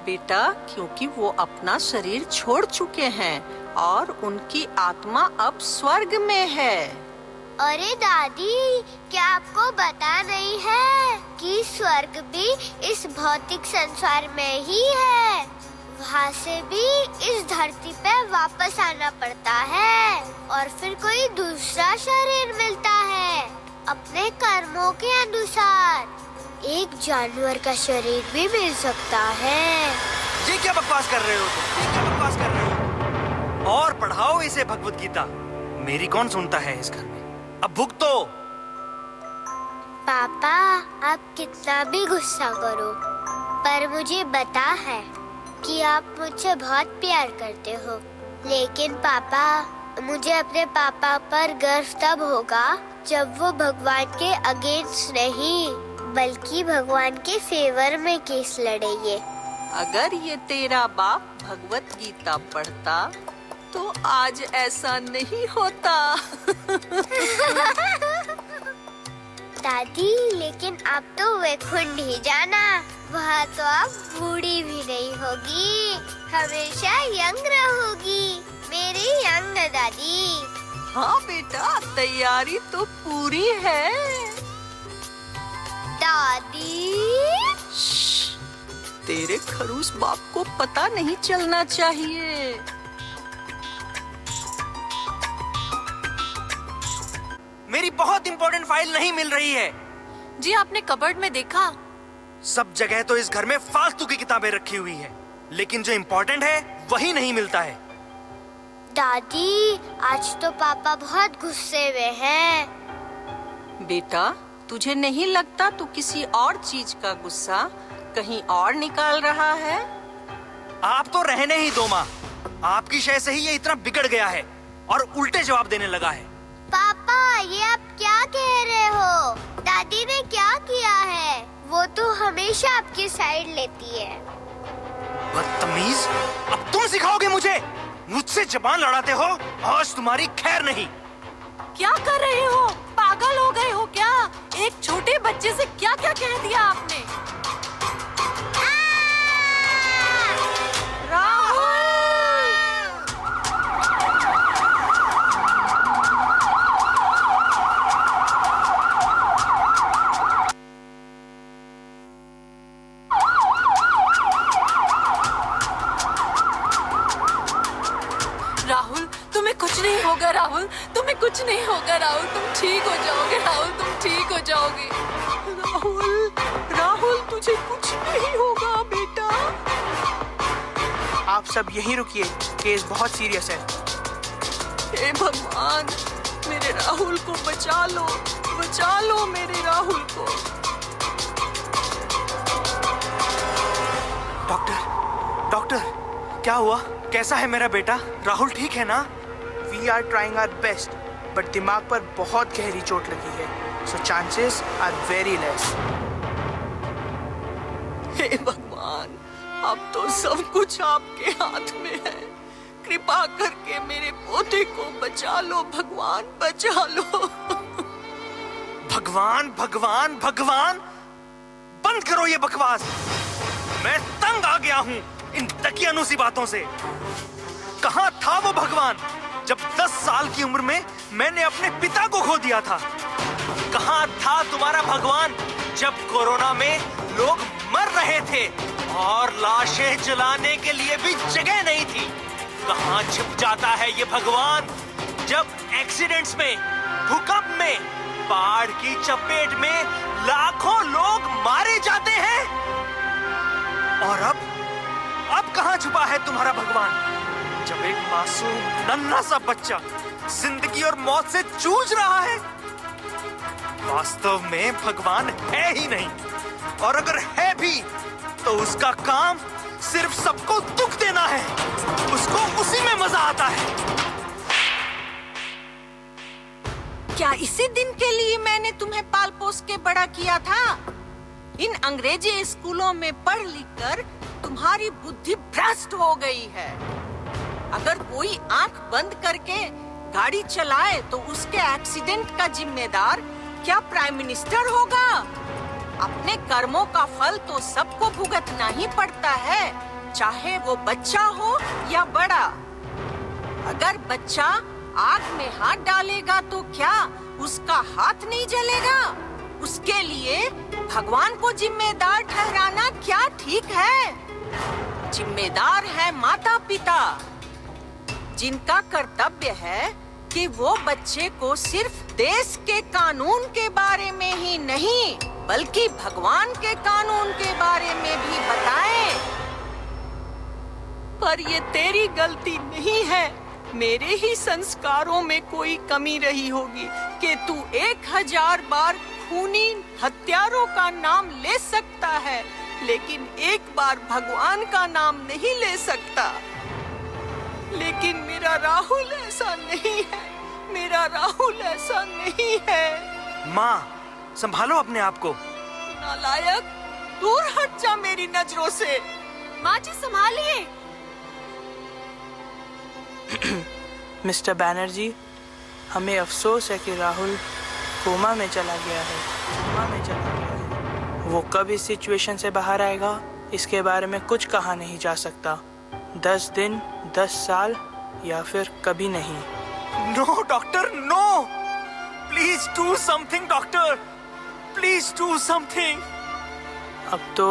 बेटा, क्योंकि वो अपना शरीर छोड़ चुके हैं और उनकी आत्मा अब स्वर्ग में है। अरे दादी, क्या आपको पता नहीं है कि स्वर्ग भी इस भौतिक संसार में ही है? वहाँ से भी इस धरती पे वापस आना पड़ता है और फिर कोई दूसरा शरीर मिलता है अपने कर्मों के अनुसार। एक जानवर का शरीर भी मिल सकता है। ये क्या बकवास कर रहे हो तुम? ये क्या बकवास कर रहे हो? और पढ़ाओ इसे भगवत गीता। मेरी कौन सुनता है इस घर में? अब भुगतो। पापा, आप कितना भी गुस्सा करो, पर मुझे पता है कि आप मुझसे बहुत प्यार करते हो। लेकिन पापा, मुझे अपने पापा पर गर्व तब होगा जब वो भगवान के अगेंस्ट नहीं बल्कि भगवान के फेवर में केस लड़ेंगे। अगर ये तेरा बाप भगवत गीता पढ़ता तो आज ऐसा नहीं होता। दादी, लेकिन आप तो वैकुंठ ही जाना, वहाँ तो आप बूढ़ी भी नहीं होगी, हमेशा यंग रहोगी, मेरी यंग दादी। हाँ बेटा, तैयारी तो पूरी है। दादी, तेरे खरूस बाप को पता नहीं चलना चाहिए। मेरी बहुत इंपॉर्टेंट फाइल नहीं मिल रही है। जी, आपने कबर्ड में देखा? सब जगह तो इस घर में फालतू की किताबें रखी हुई है, लेकिन जो इम्पोर्टेंट है वही नहीं मिलता है। दादी, आज तो पापा बहुत गुस्से में हैं। बेटा, तुझे नहीं लगता तू किसी और चीज का गुस्सा कहीं और निकाल रहा है? आप तो रहने ही दो माँ। आपकी शय से ही ये इतना बिगड़ गया है और उल्टे जवाब देने लगा है। पापा, ये आप क्या कह रहे हो? दादी ने क्या किया है? वो तो हमेशा आपकी साइड लेती है। बदतमीज, अब तुम सिखाओगे मुझे? मुझसे जबान लड़ाते हो, आज तुम्हारी खैर नहीं। क्या कर रहे हो? पागल हो गए हो क्या? एक छोटे बच्चे से क्या क्या कह दिया आपने? राहुल, तुम्हें कुछ नहीं होगा। राहुल, तुम्हें कुछ नहीं होगा। राहुल, तुम ठीक हो जाओगे। राहुल, तुम ठीक हो जाओगे। राहुल, राहुल, तुझे कुछ नहीं होगा बेटा। आप सब यहीं रुकिए, केस बहुत सीरियस है। हे भगवान, मेरे राहुल को बचा लो, बचा लो मेरे राहुल को। डॉक्टर, डॉक्टर, क्या हुआ? कैसा है मेरा बेटा? राहुल ठीक है ना? We are trying our best, but दिमाग पर बहुत गहरी चोट लगी है, so chances are very less. हे भगवान, अब तो सब कुछ आपके हाथ में है। कृपा करके मेरे पोते को बचा लो भगवान, बचा लो। भगवान, भगवान, भगवान, बंद करो ये बकवास। मैं तंग आ गया हूँ इन दकियानूसी बातों से। कहाँ था वो भगवान जब 10 साल की उम्र में मैंने अपने पिता को खो दिया था? कहाँ था तुम्हारा भगवान जब कोरोना में लोग मर रहे थे और लाशें जलाने के लिए भी जगह नहीं थी? कहाँ छिप जाता है ये भगवान जब एक्सीडेंट्स में, भूकंप में, बाढ़ की चपेट में लाखों लोग मारे जाते हैं? और अब कहाँ छुपा है तुम्हारा भगवान जब एक मासूम नन्हा सा बच्चा जिंदगी और मौत से जूझ रहा है। वास्तव में भगवान है ही नहीं, और अगर है भी तो उसका काम सिर्फ सबको दुख देना है। उसको उसी में मजा आता है। क्या इसी दिन के लिए मैंने तुम्हें पाल पोस के बड़ा किया था? इन अंग्रेजी स्कूलों में पढ़ लिख कर तुम्हारी बुद्धि भ्रष्ट हो गई है। अगर कोई आंख बंद करके गाड़ी चलाए तो उसके एक्सीडेंट का जिम्मेदार क्या प्राइम मिनिस्टर होगा? अपने कर्मों का फल तो सबको भुगतना ही पड़ता है, चाहे वो बच्चा हो या बड़ा। अगर बच्चा आग में हाथ डालेगा तो क्या उसका हाथ नहीं जलेगा? उसके लिए भगवान को जिम्मेदार ठहराना क्या ठीक है? जिम्मेदार है माता पिता, जिनका कर्तव्य है कि वो बच्चे को सिर्फ देश के कानून के बारे में ही नहीं बल्कि भगवान के कानून के बारे में भी बताएं। पर ये तेरी गलती नहीं है, मेरे ही संस्कारों में कोई कमी रही होगी कि तू 1000 बार खूनी हत्यारों का नाम ले सकता है, लेकिन एक बार भगवान का नाम नहीं ले सकता। लेकिन मेरा राहुल ऐसा नहीं है, मेरा राहुल ऐसा नहीं है। माँ, संभालो अपने आप को। नालायक, दूर हट जा मेरी नजरों से। माँ जी संभालिए। मिस्टर बैनर्जी, हमें अफसोस है कि राहुल कोमा में चला गया है। वो कब इस सिचुएशन से बाहर आएगा इसके बारे में कुछ कहा नहीं जा सकता। 10 दिन, 10 साल या फिर कभी नहीं। No doctor, no, please do something doctor, please do something. अब तो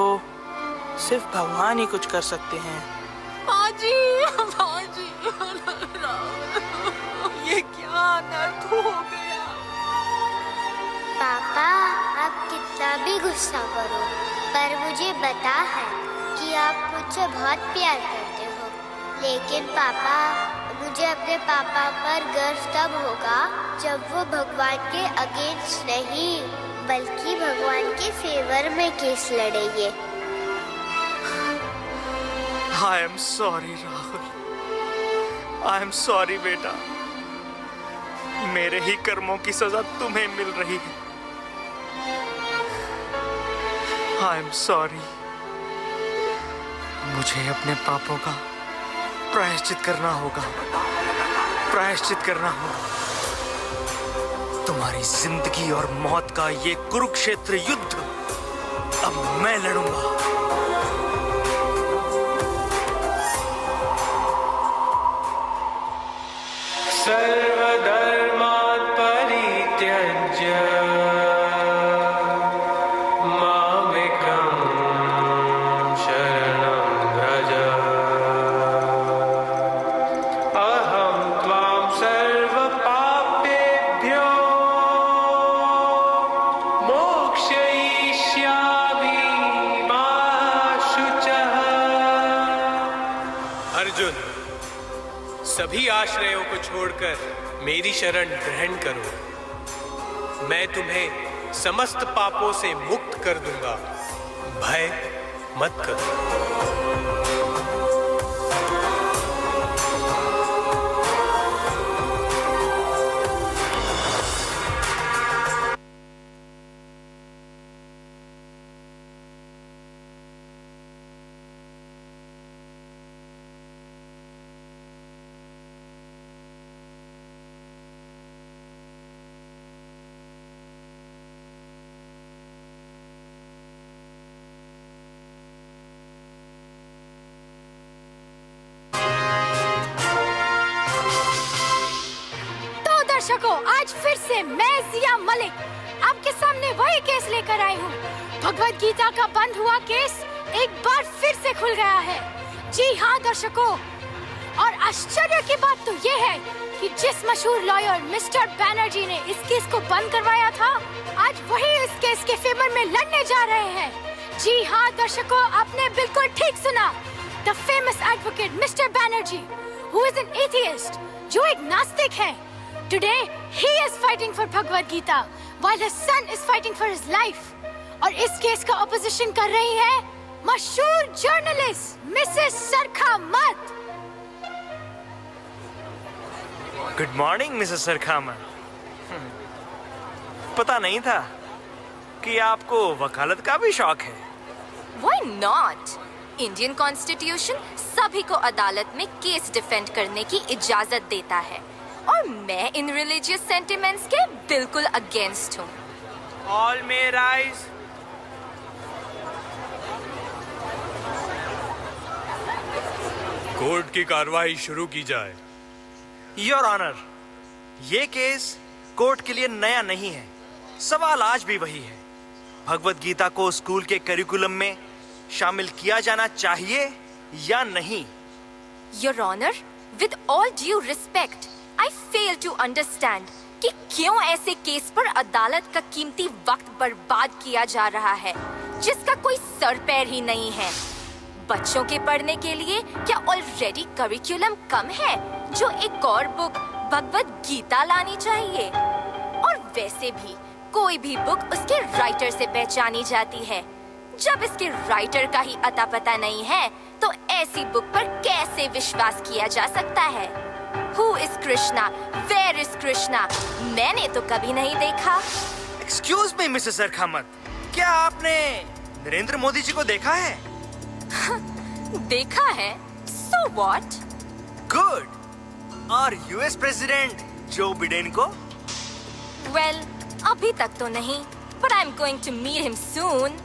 सिर्फ भगवान ही कुछ कर सकते हैं। माँ जी, ये क्या अनर्थ हो गया? पापा, आप कितना भी गुस्सा करो, पर मुझे पता है कि आप मुझसे बहुत प्यार करते हो। लेकिन पापा, मुझे अपने पापा पर गर्व तब होगा जब वो भगवान के अगेंस्ट नहीं बल्कि भगवान के फेवर में केस लड़ेंगे। आई am sorry Rahul, I am sorry बेटा। मेरे ही कर्मों की सजा तुम्हें मिल रही है। आई एम सॉरी। मुझे अपने पापों का प्रायश्चित करना होगा, प्रायश्चित करना होगा। तुम्हारी जिंदगी और मौत का ये कुरुक्षेत्र युद्ध अब मैं लड़ूंगा। सर्वधर्मान् परित्यज्य मामेकं शरणं व्रज। अहं त्वां सर्वपापेभ्यो मोक्षयिष्यामि मा शुचः। अर्जुन, सभी आश्रयों को छोड़कर मेरी शरण ग्रहण करो, मैं तुम्हें समस्त पापों से मुक्त कर दूंगा। भय मत करो। दर्शकों, आज फिर से मैं जिया मलिक आपके सामने वही केस लेकर आई हूँ। भगवद गीता का बंद हुआ केस एक बार फिर से खुल गया है। जी हाँ दर्शकों, और आश्चर्य की बात तो ये है कि जिस मशहूर लॉयर मिस्टर बैनर्जी ने इस केस को बंद करवाया था, आज वही इस केस के फेवर में लड़ने जा रहे हैं। जी हाँ दर्शकों, आपने बिल्कुल ठीक सुना। The famous advocate mister Banerjee, who is an atheist, जो एक नास्तिक है, Today he is fighting for Bhagavad Gita while his son is fighting for his life. और इस केस का ऑपोजिशन कर रही है मशहूर journalist Mrs Sarkhamat. Good morning Mrs Sarkhamat. पता नहीं था कि आपको वकालत का भी शौक है। Why not? इंडियन कॉन्स्टिट्यूशन सभी को अदालत में केस डिफेंड करने की इजाजत देता है और मैं इन रिलीजियस सेंटिमेंट्स के बिल्कुल अगेंस्ट हूँ। All may rise. कोर्ट की कार्रवाई शुरू की जाए। योर ऑनर, ये केस कोर्ट के लिए नया नहीं है। सवाल आज भी वही है, भगवत गीता को स्कूल के करिकुलम में शामिल किया जाना चाहिए या नहीं? Your honour, with all due respect, I fail to understand कि क्यों ऐसे केस पर अदालत का कीमती वक्त बर्बाद किया जा रहा है जिसका कोई सर पैर ही नहीं है। बच्चों के पढ़ने के लिए क्या ऑलरेडी करिकुलम कम है जो एक और बुक भगवत गीता लानी चाहिए? और वैसे भी कोई भी बुक उसके राइटर से पहचानी जाती है। जब इसके राइटर का ही अता पता नहीं है तो ऐसी बुक पर कैसे विश्वास किया जा सकता है? Who is Krishna? Where is Krishna? मैंने तो कभी नहीं देखा। एक्सक्यूज मी मिसेस सरखामत, क्या आपने नरेंद्र मोदी जी को देखा है? देखा है? So what? गुड। और यूएस प्रेसिडेंट जो बिडेन को? Well, अभी तक तो नहीं, but I'm going to meet him soon.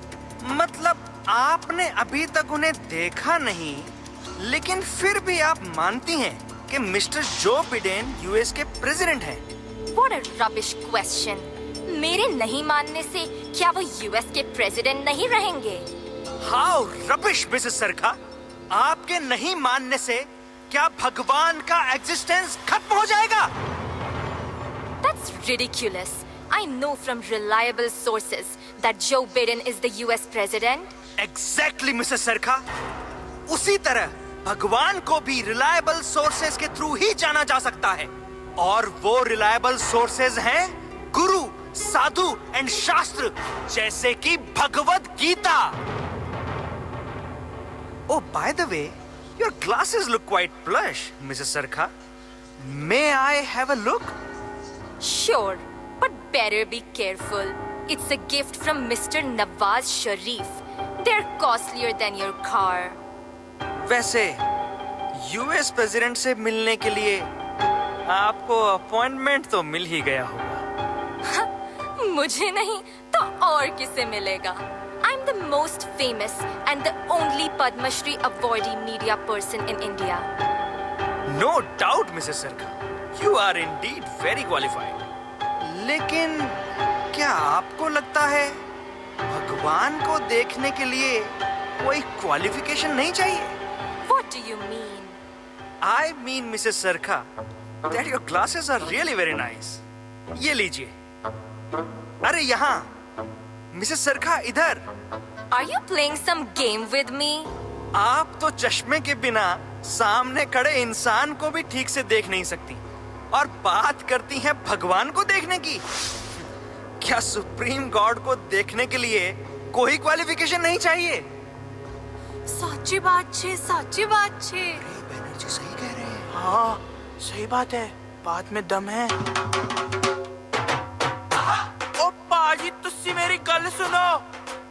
मतलब आपने अभी तक उन्हें देखा नहीं, लेकिन फिर भी आप मानती हैं कि मिस्टर जो बिडेन यूएस के प्रेसिडेंट हैं? What a rubbish question. मेरे नहीं मानने से क्या वो यूएस के प्रेसिडेंट नहीं रहेंगे? How rubbish, Mrs Sarkha. आपके नहीं मानने से क्या भगवान का एग्जिस्टेंस खत्म हो जाएगा? That's ridiculous. I know from reliable sources that Joe Biden is the US president. Exactly, Mrs Sarkha. उसी तरह भगवान को भी रिलायबल सोर्सेज के थ्रू ही जाना जा सकता है, और वो रिलायबल सोर्सेज हैं गुरु, साधु एंड शास्त्र, जैसे कि Bhagavad Gita. Oh, by the way, your glasses look quite plush, Mrs. Sarkha. May I have a look? Sure, but better be careful. It's a gift from Mr. Nawaz Sharif. They're costlier than your car. वैसे US president से मिलने के लिए आपको appointment तो मिल ही गया होगा। मुझे नहीं तो और किसे मिलेगा? I'm the most famous and the only Padma Shri awardee media person in India. No doubt, Mrs. Sarkha. You are indeed very qualified. लेकिन क्या आपको लगता है भगवान को देखने के लिए कोई क्वालिफिकेशन नहीं चाहिए? What do you mean? I mean, Mrs. Sarkha, that your glasses are really very nice. ये लीजिए। अरे यहाँ, मिसेस सरखा इधर। Are you playing some game with me? आप तो चश्मे के बिना सामने खड़े इंसान को भी ठीक से देख नहीं सकती, और बात करती हैं भगवान को देखने की। क्या सुप्रीम गॉड को देखने के लिए कोई क्वालिफिकेशन नहीं चाहिए? साची बात छे, साची बात छे। बैनर्जी सही कह रहे हैं। हाँ, सही बात है, बात में दम है। ओ पाजी, तुसी मेरी गल सुनो।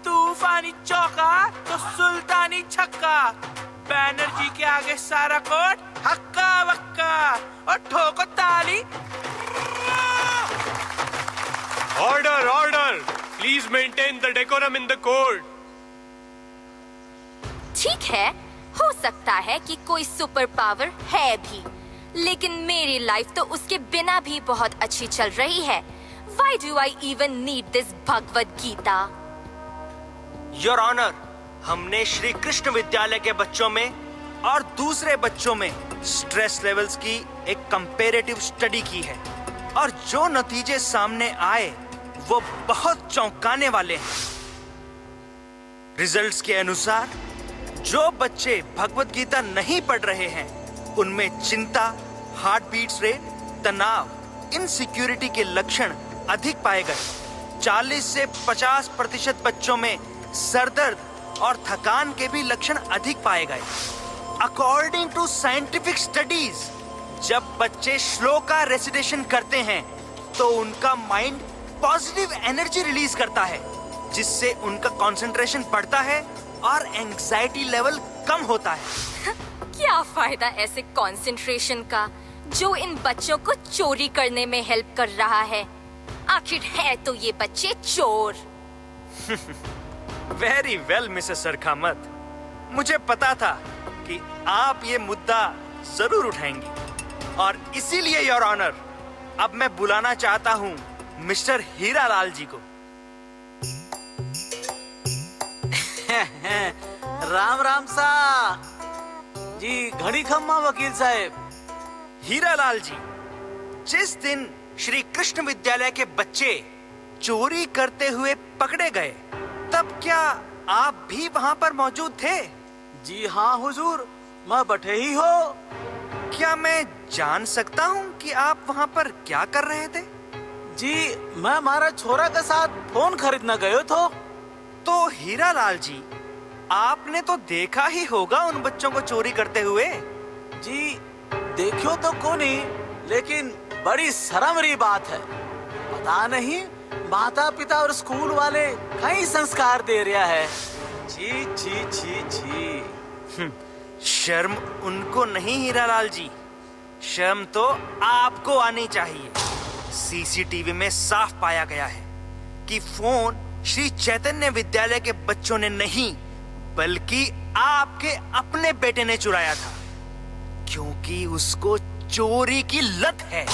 तूफानी चौका तो सुल्तानी छक्का। बैनर्जी के आगे सारा कोर्ट हक्का बक्का, और ठोको ताली। Order, order. Please maintain the decorum in the court. ठीक है, हो सकता है कि कोई सुपर पावर है भी, लेकिन मेरी लाइफ तो उसके बिना भी बहुत अच्छी चल रही है। Why do I even need this Bhagavad Gita? Your honour, हमने श्री कृष्ण विद्यालय के बच्चों में और दूसरे बच्चों में स्ट्रेस लेवल्स की एक कंपैरेटिव स्टडी की है, और जो नतीजे सामने आए वो बहुत चौंकाने वाले हैं। रिजल्ट्स के अनुसार जो बच्चे भगवत गीता नहीं पढ़ रहे हैं, उनमें चिंता, हार्ट बीट्स रेट, तनाव इनसिक्योरिटी के लक्षण अधिक पाए गए। 40 से 50% बच्चों में सरदर्द और थकान के भी लक्षण अधिक पाए गए। अकॉर्डिंग टू साइंटिफिक स्टडीज, जब बच्चे श्लोक का रेसिटेशन करते हैं तो उनका माइंड पॉजिटिव एनर्जी रिलीज करता है, जिससे उनका कंसंट्रेशन बढ़ता है और एंजाइटी लेवल कम होता है। क्या फायदा ऐसे कंसंट्रेशन का जो इन बच्चों को चोरी करने में हेल्प कर रहा है? आखिर है तो ये बच्चे चोर। वेरी वेल मिसेस सरखामत, मुझे पता था कि आप ये मुद्दा जरूर उठाएंगी और इसीलिए योर ऑनर, अब मैं बुलाना चाहता हूँ मिस्टर हीरालाल जी को। राम राम सा जी, घड़ी खम्मा वकील साहब। हीरालाल जी, जिस दिन श्री कृष्ण विद्यालय के बच्चे चोरी करते हुए पकड़े गए, तब क्या आप भी वहाँ पर मौजूद थे? जी हाँ हुजूर, मैं बैठे ही हो। क्या मैं जान सकता हूँ कि आप वहाँ पर क्या कर रहे थे? जी, मैं हमारा छोरा के साथ फोन खरीदना गयो तो हीरालाल जी, आपने तो देखा ही होगा उन बच्चों को चोरी करते हुए। जी देखियो तो कोनी, लेकिन बड़ी शर्म री बात है। पता नहीं माता पिता और स्कूल वाले कई संस्कार दे रहा है। छी छी छी छी। शर्म उनको नहीं हीरालाल जी, शर्म तो आपको आनी चाहिए। सीसीटीवी में साफ पाया गया है कि फोन श्री चैतन्य विद्यालय के बच्चों ने नहीं, बल्कि आपके अपने बेटे ने चुराया था, क्योंकि उसको चोरी की लत है।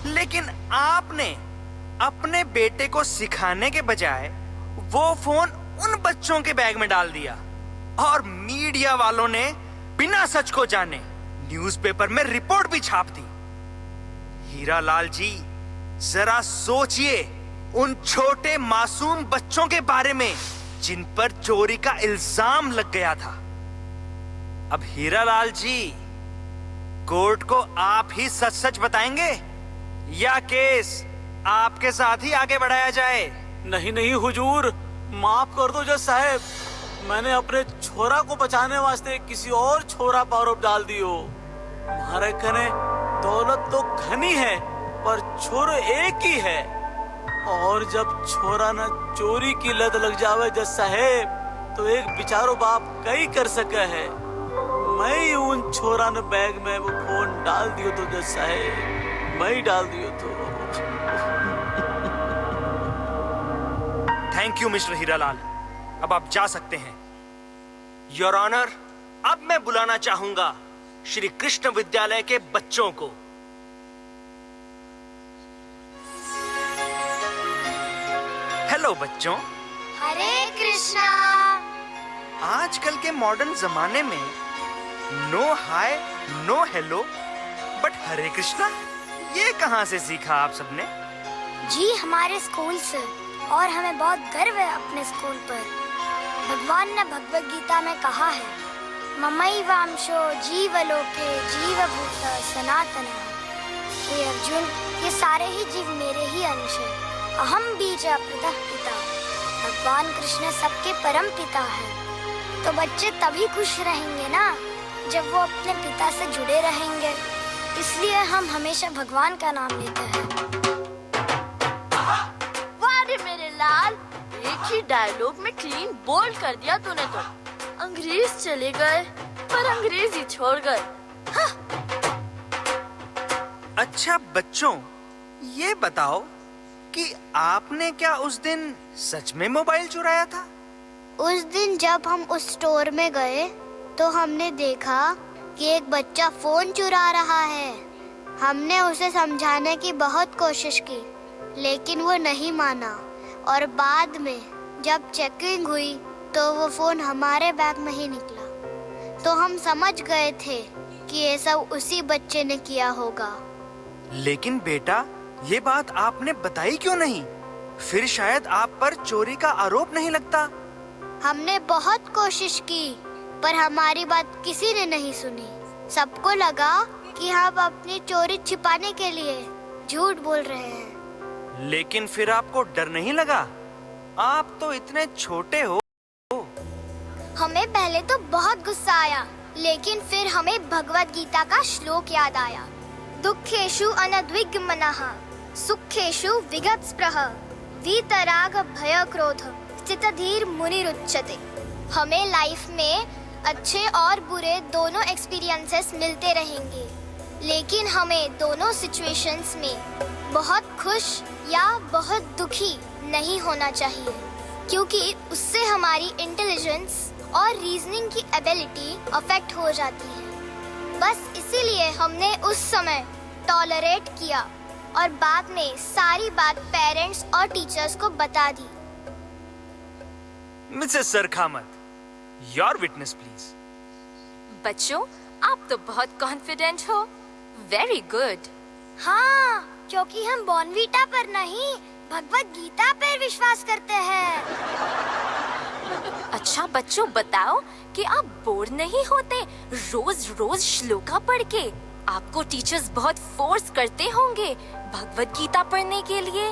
लेकिन आपने अपने बेटे को सिखाने के बजाय वो फोन उन बच्चों के बैग में डाल दिया और मीडिया वालों ने बिना सच को जाने न्यूज़पेपर में रिपोर्ट भी छाप दी। हीरालाल जी, जरा सोचिए उन छोटे मासूम बच्चों के बारे में जिन पर चोरी का इल्जाम लग गया था। अब हीरालाल जी, कोर्ट को आप ही सच सच बताएंगे या केस आपके साथ ही आगे बढ़ाया जाए? नहीं नहीं हुजूर, माफ कर दो जज साहब, मैंने अपने छोरा को बचाने वास्ते किसी और छोरा पर आरोप डाल दियो। हमारे कने दौलत तो घनी है पर छोरो एक ही है, और जब छोरा न चोरी की लत लग जावे जज साहेब, तो एक बेचारो बाप कई कर सके है। मैं ही उन छोरा ने बैग में वो फोन डाल दियो तो जज साहेब, मैं ही डाल दियो तो। थैंक यू मिस्टर हीरालाल, अब आप जा सकते हैं। योर ऑनर, अब मैं बुलाना चाहूंगा श्री कृष्ण विद्यालय के बच्चों को। हेलो बच्चों। हरे कृष्णा। आजकल के मॉडर्न जमाने में no hi no hello but Hare Krishna, ये कहां से सीखा आप सबने? जी हमारे स्कूल से, और हमें बहुत गर्व है अपने स्कूल पर। भगवान ने भगवत गीता में कहा है, ममई वांशो जीवलोके जीवभूत सनातन। हे अर्जुन, ये सारे ही जीव मेरे ही अंश हैं। अहम बीज प्रतः पिता। भगवान कृष्ण सबके परम पिता है। तो बच्चे तभी खुश रहेंगे ना जब वो अपने पिता से जुड़े रहेंगे। इसलिए हम हमेशा भगवान का नाम लेते हैं। वाह रे मेरे लाल, एक ही डायलॉग में क्लीन बोल्ड कर दिया तूने तो। अंग्रेज चले गए पर अंग्रेज ही छोड़ गए। अच्छा बच्चों, ये बताओ कि आपने क्या उस दिन सच में मोबाइल चुराया था? उस दिन जब हम उस स्टोर में गए तो हमने देखा कि एक बच्चा फोन चुरा रहा है। हमने उसे समझाने की बहुत कोशिश की, लेकिन वो नहीं माना, और बाद में जब चेकिंग हुई तो वो फोन हमारे बैग में ही निकला। तो हम समझ गए थे कि ये सब उसी बच्चे ने किया होगा। लेकिन बेटा, ये बात आपने बताई क्यों नहीं? फिर शायद आप पर चोरी का आरोप नहीं लगता। हमने बहुत कोशिश की, पर हमारी बात किसी ने नहीं सुनी। सबको लगा कि हम अपनी चोरी छिपाने के लिए झूठ बोल रहे हैं। लेकिन फिर आपको डर नहीं लगा? आप तो इतने छोटे हो। हमें पहले तो बहुत गुस्सा आया, लेकिन फिर हमें भगवत गीता का श्लोक याद आया। दुखेषु अनद्विग्मनः सुखेषु विगतस्पृह वीतराग भय क्रोध स्थितधीर मुनिरुच्यते। हमें लाइफ में अच्छे और बुरे दोनों एक्सपीरियंसेस मिलते रहेंगे, लेकिन हमें दोनों सिचुएशंस में बहुत खुश या बहुत दुखी नहीं होना चाहिए, क्योंकि उससे हमारी इंटेलिजेंस और रीजनिंग की एबिलिटी अफेक्ट हो जाती है। बस इसीलिए हमने उस समय टॉलरेट किया और बाद में सारी बात पेरेंट्स और टीचर्स को बता दी। Mrs Sarkhamat, your witness please. बच्चों, आप तो बहुत कॉन्फिडेंट हो। Very good. हाँ, क्योंकि हम बॉर्नवीटा पर नहीं, भगवत गीता पर विश्वास करते हैं। अच्छा बच्चों, बताओ कि आप बोर नहीं होते रोज रोज श्लोका पढ़ के? आपको टीचर्स बहुत फोर्स करते होंगे भगवत गीता पढ़ने के लिए।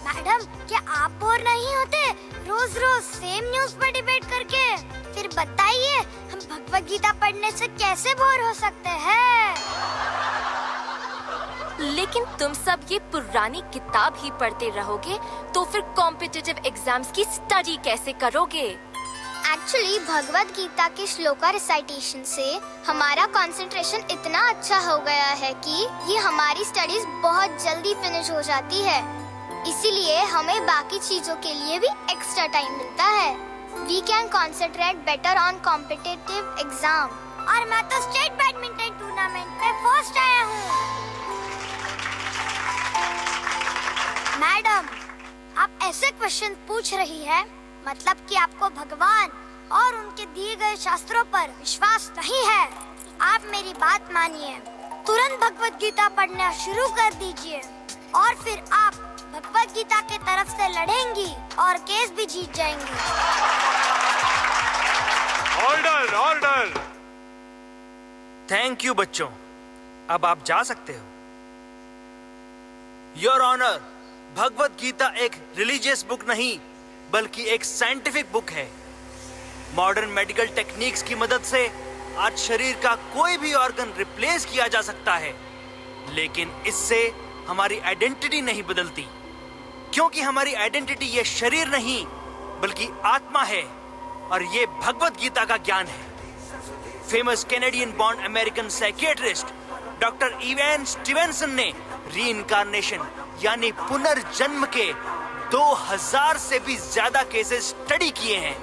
मैडम, क्या आप बोर नहीं होते रोज रोज सेम न्यूज़ पर डिबेट करके? फिर बताइए, हम भगवत गीता पढ़ने से कैसे बोर हो सकते हैं? लेकिन तुम सब ये पुरानी किताब ही पढ़ते रहोगे तो फिर कॉम्पिटिटिव एग्जाम्स की स्टडी कैसे करोगे? एक्चुअली भगवत गीता के श्लोका रिसाइटेशन से हमारा कंसंट्रेशन इतना अच्छा हो गया है कि ये हमारी स्टडीज बहुत जल्दी फिनिश हो जाती है। इसीलिए हमें बाकी चीजों के लिए भी एक्स्ट्रा टाइम मिलता है। We can concentrate better on competitive exam. और मैं तो स्टेट बैडमिंटन टूर्नामेंट में फर्स्ट आया हूँ। मैडम, आप ऐसे क्वेश्चन पूछ रही है, मतलब कि आपको भगवान और उनके दिए गए शास्त्रों पर विश्वास नहीं है। आप मेरी बात मानिए, तुरंत भगवत गीता पढ़ना शुरू कर दीजिए और फिर आप भगवत गीता के तरफ से लड़ेंगी और केस भी जीत जाएंगी। Order, order. थैंक यू बच्चों, अब आप जा सकते हो। योर ऑनर, भगवत गीता एक रिलीजियस बुक नहीं बल्कि एक साइंटिफिक बुक है। मॉडर्न मेडिकल टेक्निक्स की मदद से आज शरीर का कोई भी ऑर्गन रिप्लेस किया जा सकता है, लेकिन इससे हमारी आइडेंटिटी नहीं बदलती, क्योंकि हमारी आइडेंटिटी ये शरीर नहीं बल्कि आत्मा है और ये भगवत गीता का ज्ञान है। Famous Canadian born American psychiatrist doctor Evan Stevenson ने रीइंकार्नेशन यानी पुनर्जन्म के 2000 से भी ज्यादा केसेस स्टडी किए हैं।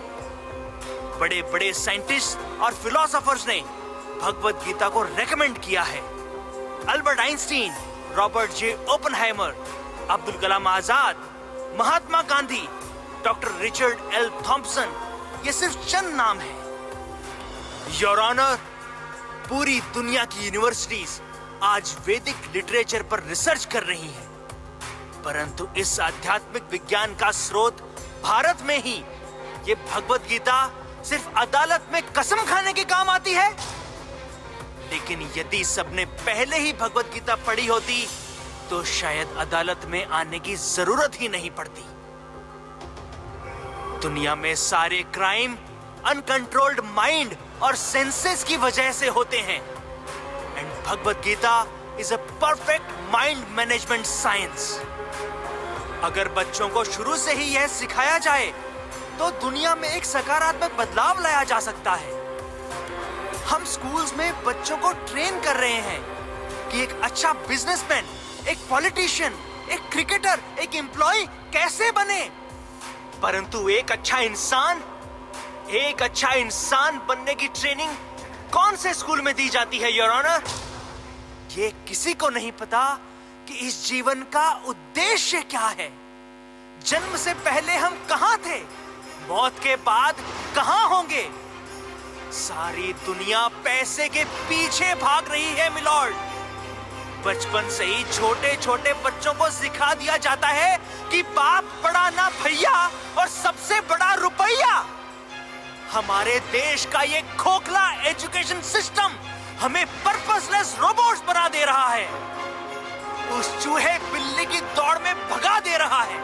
बड़े बड़े साइंटिस्ट और फिलोसोफर्स ने भगवत गीता को रेकमेंड किया है। Albert Einstein, Robert J Oppenheimer, Abdul Kalam Azad, Mahatma Gandhi, doctor Richard L Thompson, ये सिर्फ चंद नाम हैं। योर ऑनर, पूरी दुनिया की यूनिवर्सिटीज आज वैदिक लिटरेचर पर रिसर्च कर रही हैं, परंतु इस आध्यात्मिक विज्ञान का स्रोत भारत में ही ये भगवत गीता सिर्फ अदालत में कसम खाने के काम आती है। लेकिन यदि सबने पहले ही भगवत गीता पढ़ी होती तो शायद अदालत में आने की जरूरत ही नहीं पड़ती। दुनिया में सारे क्राइम अनकंट्रोल्ड माइंड और सेंसेस की वजह से होते हैं, and Bhagavad Gita is a perfect mind management science. अगर बच्चों को शुरू से ही यह सिखाया जाए तो दुनिया में एक सकारात्मक बदलाव लाया जा सकता है। हम स्कूल्स में बच्चों को ट्रेन कर रहे हैं कि एक अच्छा बिजनेसमैन, एक पॉलिटिशियन, एक क्रिकेटर, एक एम्प्लॉय कैसे बने, परंतु एक अच्छा इंसान बनने की ट्रेनिंग कौन से स्कूल में दी जाती है योर ऑनर? ये किसी को नहीं पता कि इस जीवन का उद्देश्य क्या है। जन्म से पहले हम कहां थे, मौत के बाद कहां होंगे। सारी दुनिया पैसे के पीछे भाग रही है मिलॉर्ड। बचपन से ही छोटे छोटे बच्चों को सिखा दिया जाता है कि बाप बड़ा ना भैया और सबसे बड़ा रुपया। हमारे देश का ये खोखला एजुकेशन सिस्टम हमें पर्पसलेस रोबोट्स बना दे रहा है। उस चूहे बिल्ली की दौड़ में भगा दे रहा है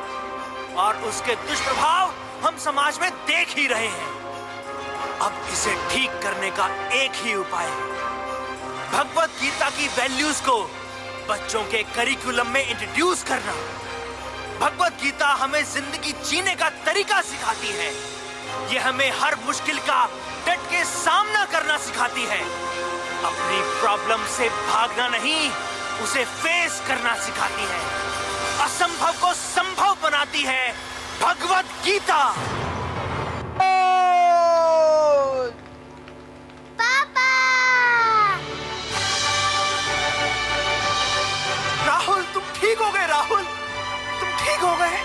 और उसके दुष्प्रभाव हम समाज में देख ही रहे हैं। अब इसे ठीक करने का एक ही उपाय है, भगवत गीता की वैल्यूज को बच्चों के करिकुलम में इंट्रोड्यूस करना। भगवत गीता हमें जिंदगी जीने का तरीका सिखाती है। ये हमें हर मुश्किल का डट के सामना करना सिखाती है। अपनी प्रॉब्लम से भागना नहीं, उसे फेस करना सिखाती है। असंभव को संभव बनाती है भगवत गीता। पापा! राहुल, तुम ठीक हो गए? राहुल, तुम ठीक हो गए?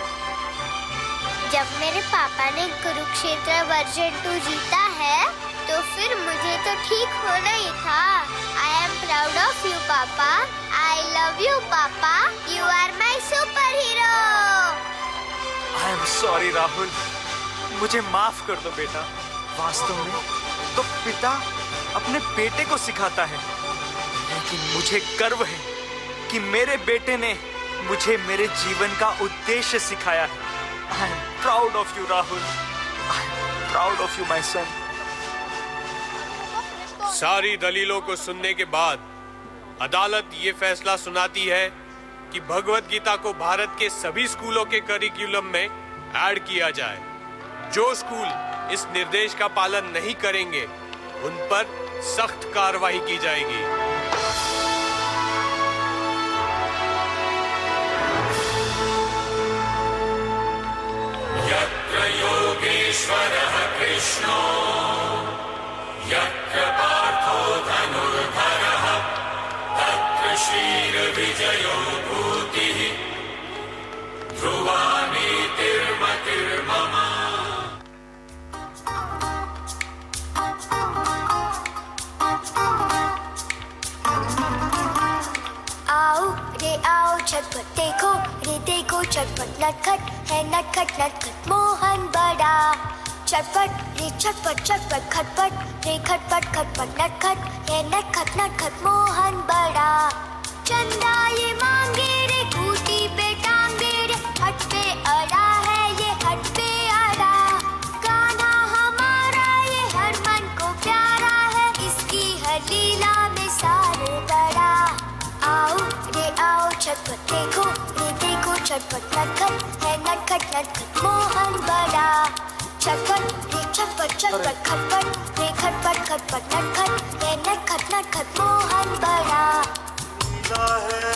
जब मेरे पापा ने कुरुक्षेत्र वर्जन 2 जीता है तो फिर मुझे तो ठीक होना ही था। I am proud of you papa. I love you papa. You are my superhero. I am sorry Rahul, मुझे माफ कर दो बेटा। वास्तव में तो पिता अपने बेटे को सिखाता है, लेकिन मुझे गर्व है कि मेरे बेटे ने मुझे मेरे जीवन का उद्देश्य सिखाया है। आई am proud of you Rahul. I am proud of you my son. सारी दलीलों को सुनने के बाद अदालत ये फैसला सुनाती है कि भगवत गीता को भारत के सभी स्कूलों के करिकुलम में ऐड किया जाए। जो स्कूल इस निर्देश का पालन नहीं करेंगे उन पर सख्त कार्रवाई की जाएगी। यत्र योगेश्वरः कृष्णो यत्र पार्थो धनुर्धरः तत्र श्रीर्विजयो भूतिः ध्रुवा नीतिर्मतिर्मम। आओ रे आओ झटपट देखो रे देखो झटपट नटखट है नटखट नटखट मोहन बड़ा। चटपट रे चटपट चटपट खटपट रे खटपट खटपट नटखट है नटखट नटखट मोहन बड़ा। चंदा ये मांगे रे खूटी पे टांगे रे हट पे अड़ा है ये हट पे अड़ा। गाना हमारा ये हर मन को प्यारा है इसकी हर लीला में सार बड़ा। आओ रे आओ झटपट देखो रे देखो झटपट नटखट है नटखट नटखट मोहन बड़ा। चटपट रे चटपट चटपट खटपट रे खटपट खटपट नटखट है नटखट नटखट मोहन बड़ा। लीला है